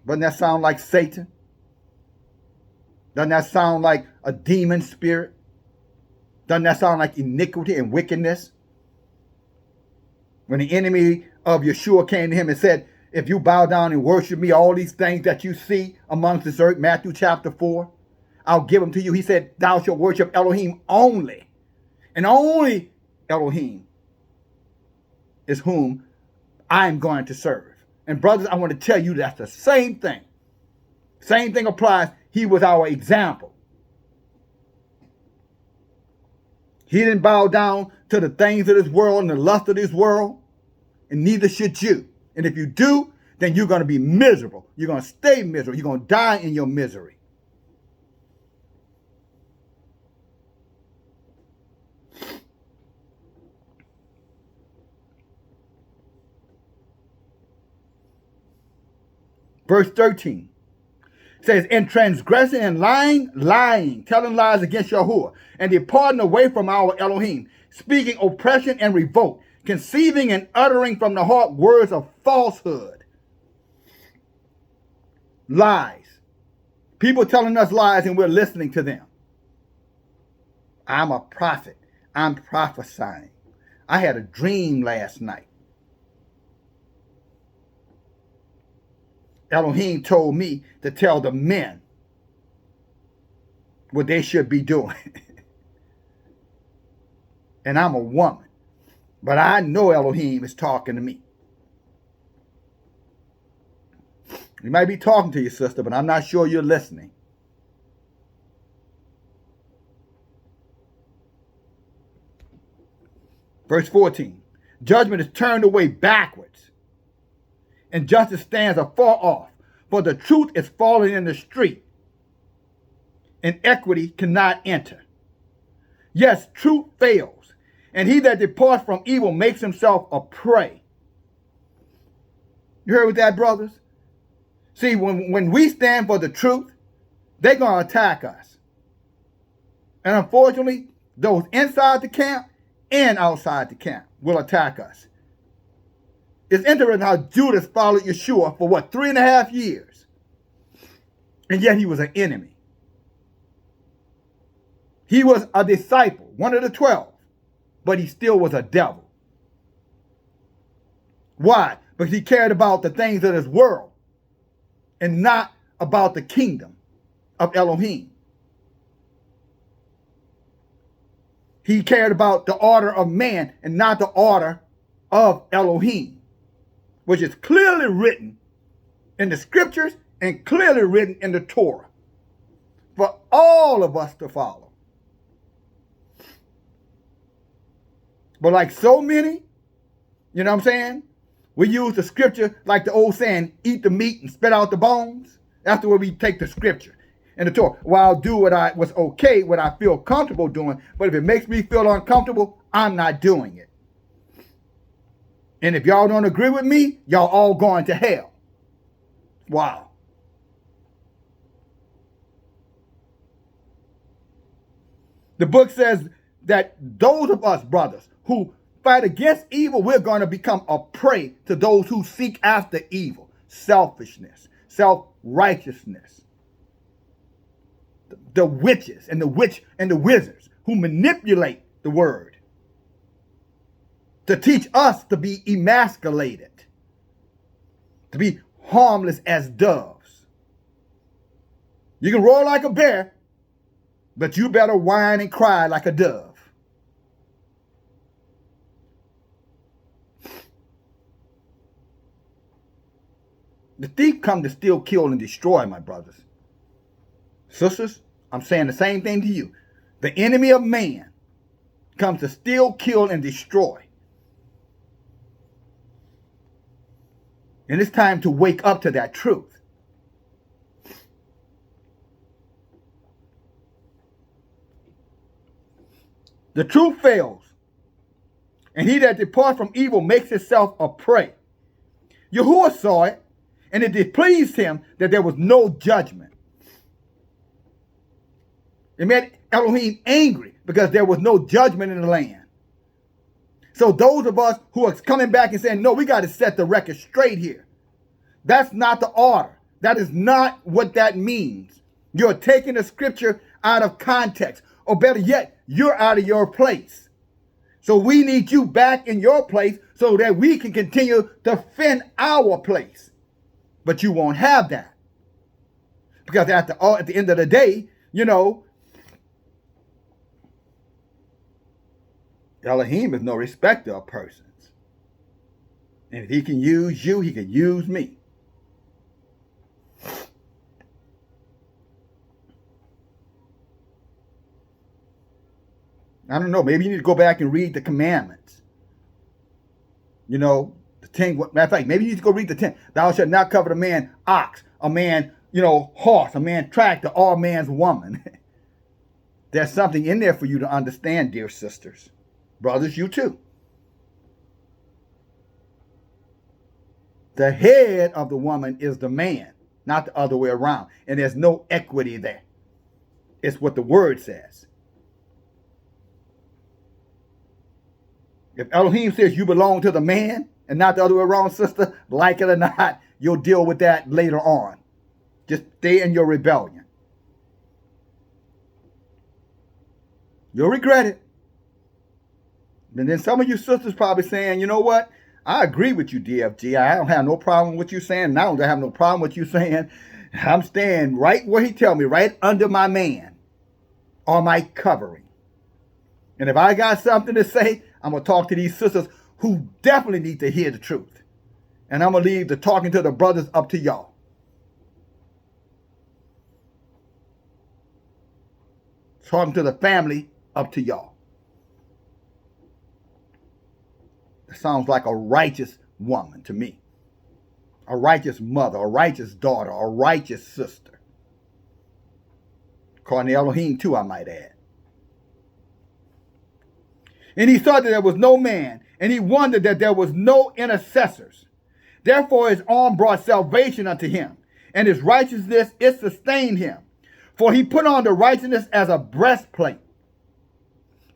Doesn't that sound like Satan? Doesn't that sound like a demon spirit? Doesn't that sound like iniquity and wickedness? When the enemy of Yeshua came to him and said, if you bow down and worship me, all these things that you see amongst this earth, Matthew chapter 4, I'll give them to you. He said, thou shalt worship Elohim only. And only Elohim is whom I'm going to serve. And brothers, I want to tell you that's the same thing. Same thing applies. He was our example. He didn't bow down to the things of this world and the lust of this world, and neither should you. And if you do, then you're going to be miserable. You're going to stay miserable. You're going to die in your misery. Verse 13 says, in transgressing and lying, telling lies against Yahuwah, and departing away from our Elohim, speaking oppression and revolt, conceiving and uttering from the heart words of falsehood. Lies. People telling us lies and we're listening to them. I'm a prophet. I'm prophesying. I had a dream last night. Elohim told me to tell the men what they should be doing. And I'm a woman. But I know Elohim is talking to me. You might be talking to your sister, but I'm not sure you're listening. Verse 14. Judgment is turned away backwards, and justice stands afar off. For the truth is fallen in the street, and equity cannot enter. Yes, truth fails, and he that departs from evil makes himself a prey. You heard with that, brothers? See, when we stand for the truth, they're going to attack us. And unfortunately, those inside the camp and outside the camp will attack us. It's interesting how Judas followed Yeshua for 3.5 years? And yet he was an enemy. He was a disciple, one of the 12, but he still was a devil. Why? Because he cared about the things of this world and not about the kingdom of Elohim. He cared about the order of man and not the order of Elohim, which is clearly written in the scriptures and clearly written in the Torah for all of us to follow. But like so many, you know what I'm saying? We use the scripture like the old saying, eat the meat and spit out the bones. That's the way we take the scripture and the Torah. Well, I'll do what I was okay, what I feel comfortable doing. But if it makes me feel uncomfortable, I'm not doing it. And if y'all don't agree with me, y'all all going to hell. Wow. The book says that those of us, brothers, who fight against evil, we're going to become a prey to those who seek after evil, selfishness, self-righteousness. The witches and the wizards who manipulate the word to teach us to be emasculated, to be harmless as doves. You can roar like a bear, but you better whine and cry like a dove. The thief come to steal, kill, and destroy, my brothers. Sisters, I'm saying the same thing to you. The enemy of man comes to steal, kill, and destroy. And it's time to wake up to that truth. The truth fails, and he that departs from evil makes himself a prey. Yahuwah saw it, and it displeased him that there was no judgment. It made Elohim angry because there was no judgment in the land. So those of us who are coming back and saying, no, we got to set the record straight here. That's not the order. That is not what that means. You're taking the scripture out of context. Or better yet, you're out of your place. So we need you back in your place so that we can continue to defend our place. But you won't have that. Because at the end of the day, Elohim is no respecter of persons. And if he can use you, he can use me. I don't know. Maybe you need to go back and read the commandments. The 10. Matter of fact, maybe you need to go read the 10. Thou shalt not covet a man ox, a man, horse, a man tractor, or a man's woman. There's something in there for you to understand, dear sisters. Brothers, you too. The head of the woman is the man, not the other way around. And there's no equity there. It's what the word says. If Elohim says you belong to the man and not the other way around, sister, like it or not, you'll deal with that later on. Just stay in your rebellion. You'll regret it. And then some of you sisters probably saying, you know what? I agree with you, DFG. I don't have no problem with you saying. I don't have no problem with you saying. I'm staying right where he tell me, right under my man or my covering. And if I got something to say, I'm going to talk to these sisters who definitely need to hear the truth. And I'm going to leave the talking to the brothers up to y'all. Talking to the family up to y'all. It sounds like a righteous woman to me. A righteous mother, a righteous daughter, a righteous sister. According to Elohim too, I might add. And he saw that there was no man, and he wondered that there was no intercessors. Therefore his arm brought salvation unto him, and his righteousness, it sustained him. For he put on the righteousness as a breastplate,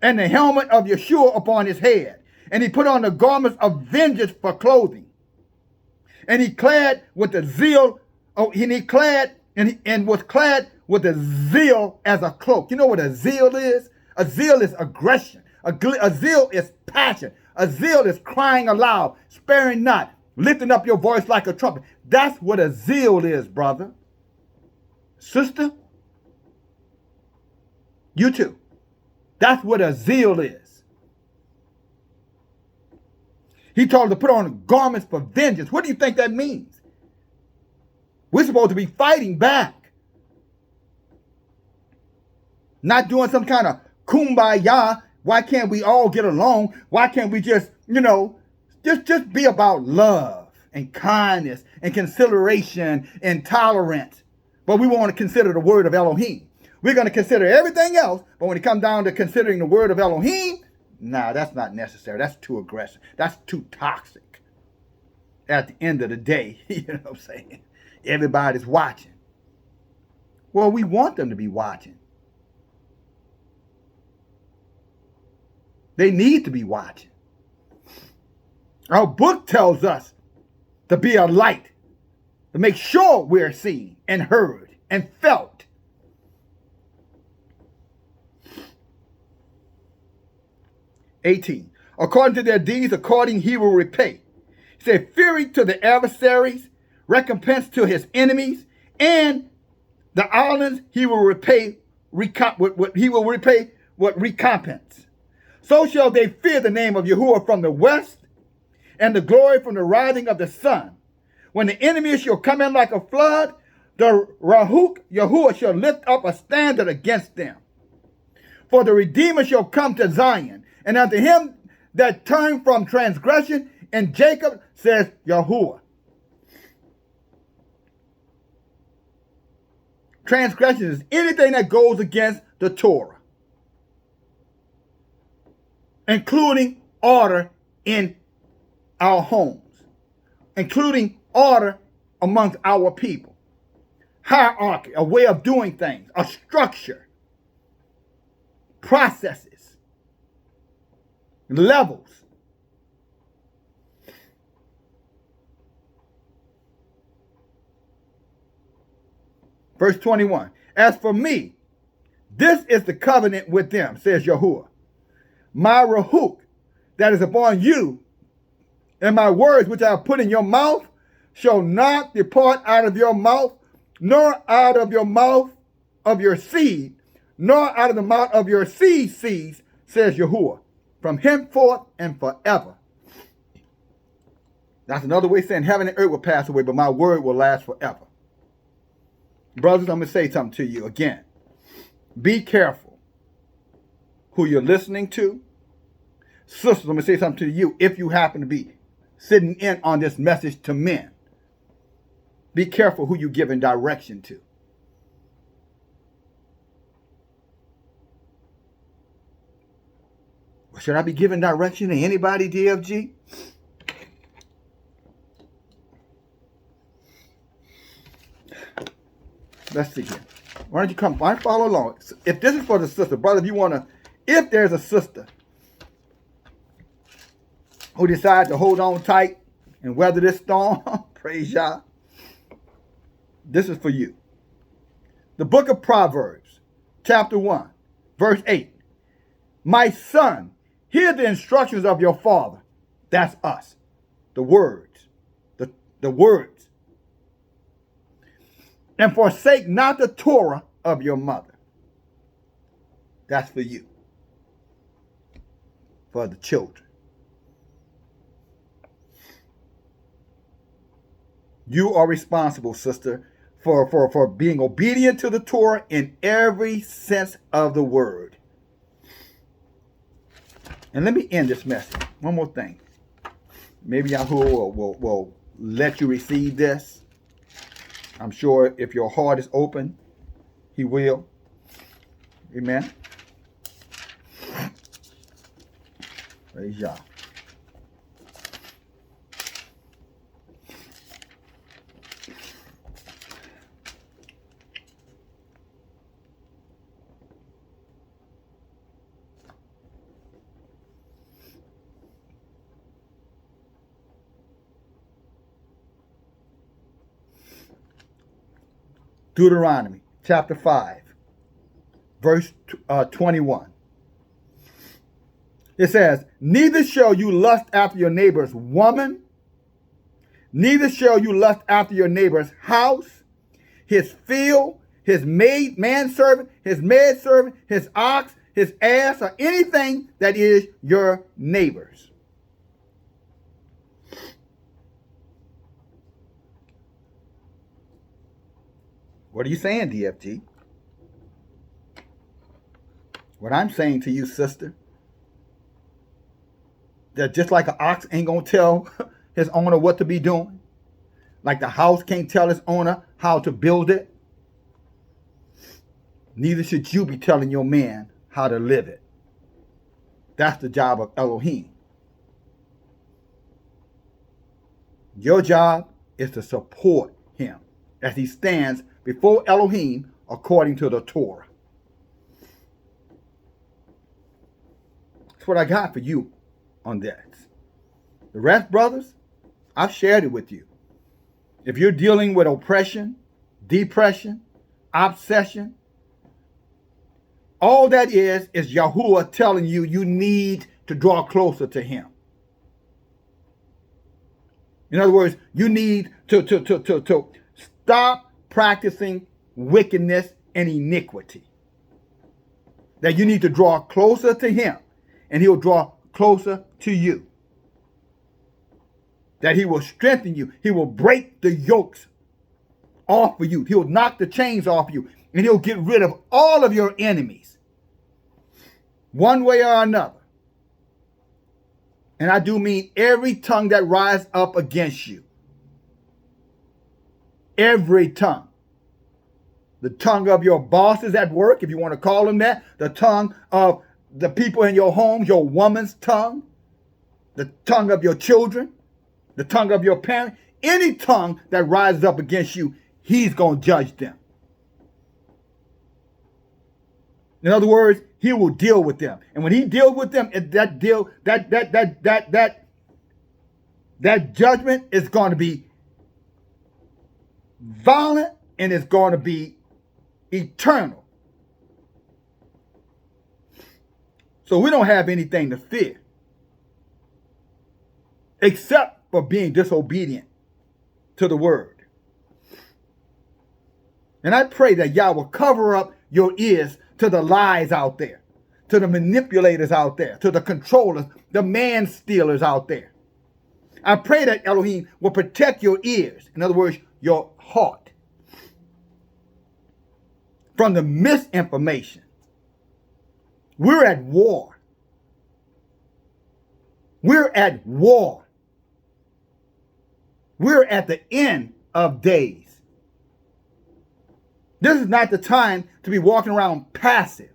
and the helmet of Yeshua upon his head. And he put on the garments of vengeance for clothing. And he clad with the zeal, and was clad with the zeal as a cloak. You know what a zeal is? A zeal is aggression. A zeal is passion. A zeal is crying aloud, sparing not, lifting up your voice like a trumpet. That's what a zeal is, brother. Sister, you too. That's what a zeal is. He told him to put on garments for vengeance. What do you think that means? We're supposed to be fighting back. Not doing some kind of kumbaya. Why can't we all get along? Why can't we just be about love and kindness and consideration and tolerance? But we want to consider the word of Elohim. We're going to consider everything else, but when it comes down to considering the word of Elohim, nah, that's not necessary. That's too aggressive. That's too toxic. At the end of the day, you know what I'm saying? Everybody's watching. Well, we want them to be watching. They need to be watching. Our book tells us to be a light, to make sure we're seen and heard and felt. According to their deeds, according he will repay. He said, fury to the adversaries, recompense to his enemies, and the islands he will repay what recompense. So shall they fear the name of Yahuwah from the west, and the glory from the rising of the sun. When the enemy shall come in like a flood, the Rahuk Yahuwah shall lift up a standard against them. For the Redeemer shall come to Zion, and unto him that turn from transgression, and Jacob, says Yahuwah. Transgression is anything that goes against the Torah, including order in our homes, including order amongst our people, hierarchy, a way of doing things, a structure, processes, levels. Verse 21. As for me, this is the covenant with them, says Yahuwah. My Rahuk that is upon you, and my words which I have put in your mouth shall not depart out of your mouth, nor out of your mouth of your seed, nor out of the mouth of your seeds, says Yahuwah, from henceforth and forever. That's another way of saying heaven and earth will pass away, but my word will last forever. Brothers, I'm going to say something to you again. Be careful who you're listening to. Sisters, I'm going to say something to you if you happen to be sitting in on this message to men. Be careful who you're giving direction to. Well, should I be giving direction to anybody, DFG? Let's see here. Why don't you come? Why don't you follow along? If this is for the sister, brother, if you want to, if there's a sister who decides to hold on tight and weather this storm, praise Yah, this is for you. The book of Proverbs, chapter 1, verse 8. My son, hear the instructions of your father. That's us. The words. The words. And forsake not the Torah of your mother. That's for you. For the children. You are responsible, sister, for being obedient to the Torah in every sense of the word. And let me end this message. One more thing. Maybe Yahuwah will let you receive this. I'm sure if your heart is open, he will. Amen. Praise Yah. Deuteronomy chapter 5, verse 21. It says, neither shall you lust after your neighbor's woman, neither shall you lust after your neighbor's house, his field, his manservant, his maidservant, his ox, his ass, or anything that is your neighbor's. What are you saying, DFG? What I'm saying to you, sister, that just like an ox ain't going to tell his owner what to be doing, like the house can't tell its owner how to build it, neither should you be telling your man how to live it. That's the job of Elohim. Your job is to support him as he stands before Elohim according to the Torah. That's what I got for you on that. The rest, brothers, I've shared it with you. If you're dealing with oppression, depression, obsession, all that is Yahuwah telling you you need to draw closer to him. In other words, you need to stop practicing wickedness and iniquity. That you need to draw closer to him, and he'll draw closer to you. That he will strengthen you. He will break the yokes off of you. He'll knock the chains off of you, and he'll get rid of all of your enemies, one way or another. And I do mean every tongue that rises up against you. Every tongue. The tongue of your bosses at work, if you want to call them that. The tongue of the people in your home, your woman's tongue. The tongue of your children. The tongue of your parents. Any tongue that rises up against you, he's going to judge them. In other words, he will deal with them. And when he deals with them, that judgment is going to be violent, and it's going to be eternal. So we don't have anything to fear except for being disobedient to the word. And I pray that y'all will cover up your ears to the lies out there, to the manipulators out there, to the controllers, the man stealers out there. I pray that Elohim will protect your ears, in other words, your heart, from the misinformation. We're at war. We're at war. We're at the end of days. This is not the time to be walking around passive,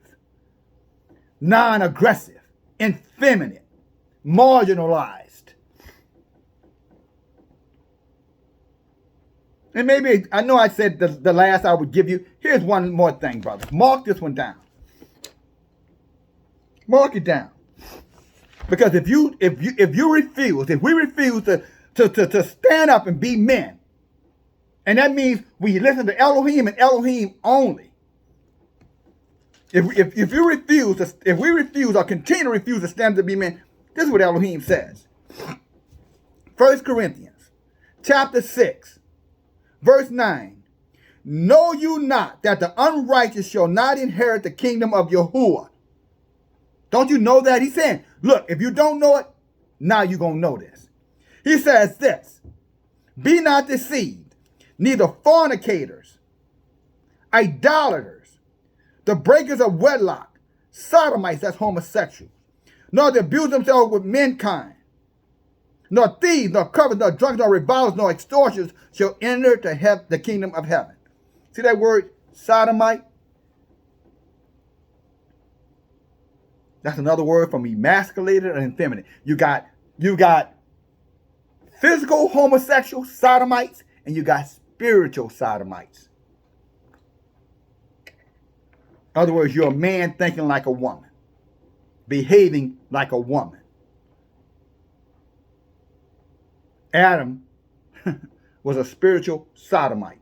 non-aggressive, effeminate, marginalized. And maybe, I know I said the last I would give you. Here's one more thing, brother. Mark this one down. Mark it down. Because if we refuse to stand up and be men, and that means we listen to Elohim and Elohim only. If we refuse or continue to refuse to stand up to be men, this is what Elohim says. 1 Corinthians chapter 6, verse 9. Know you not that the unrighteous shall not inherit the kingdom of Yahuwah? Don't you know that? He's saying, look, if you don't know it, now you're going to know this. He says this, be not deceived, neither fornicators, idolaters, the breakers of wedlock, sodomites, that's homosexual, nor the abuse themselves with mankind, nor thieves, nor covetous, nor drunkards, nor revilers, nor extortioners shall enter the kingdom of heaven. See that word, sodomite? That's another word from emasculated and effeminate. You got physical homosexual sodomites, and you got spiritual sodomites. In other words, you're a man thinking like a woman, behaving like a woman. Adam was a spiritual sodomite.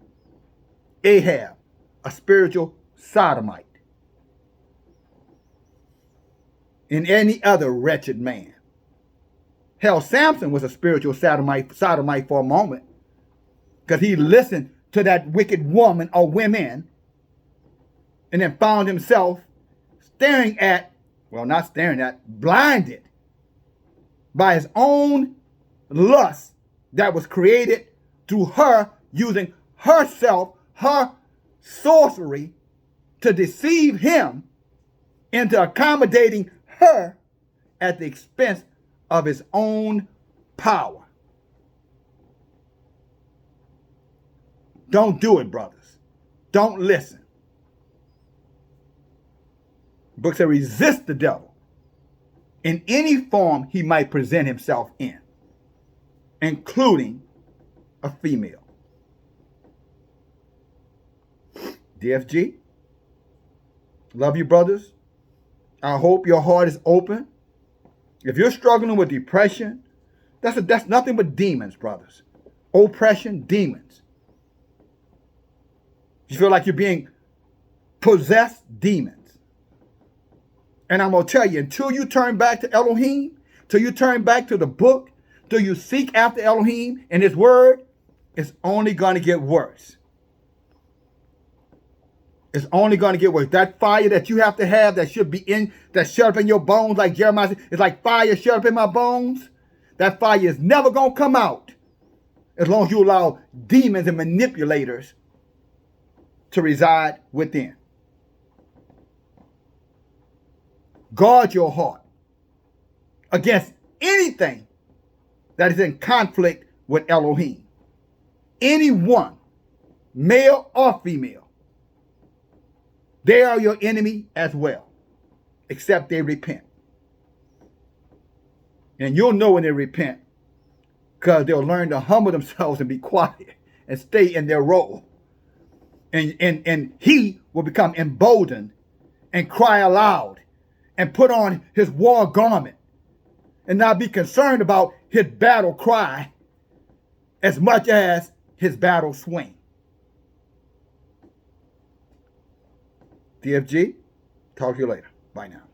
Ahab, a spiritual sodomite. And any other wretched man. Hell, Samson was a spiritual sodomite for a moment, because he listened to that wicked woman or women and then found himself blinded by his own lust that was created through her using herself, her sorcery, to deceive him into accommodating her at the expense of his own power. Don't do it, brothers. Don't listen. The book says resist the devil in any form he might present himself in, including a female. DFG, love you, brothers. I hope your heart is open. If you're struggling with depression, that's nothing but demons, brothers. Oppression, demons. You feel like you're being possessed, demons. And I'm going to tell you, until you turn back to Elohim, till you turn back to the book, till you seek after Elohim and his word, it's only going to get worse. It's only going to get worse. That fire that you have that should be that shut up in your bones, like Jeremiah said, it's like fire shut up in my bones. That fire is never going to come out as long as you allow demons and manipulators to reside within. Guard your heart against anything that is in conflict with Elohim. Anyone, male or female. They are your enemy as well, except they repent. And you'll know when they repent, because they'll learn to humble themselves and be quiet and stay in their role. And he will become emboldened and cry aloud and put on his war garment and not be concerned about his battle cry as much as his battle swing. DFG, talk to you later. Bye now.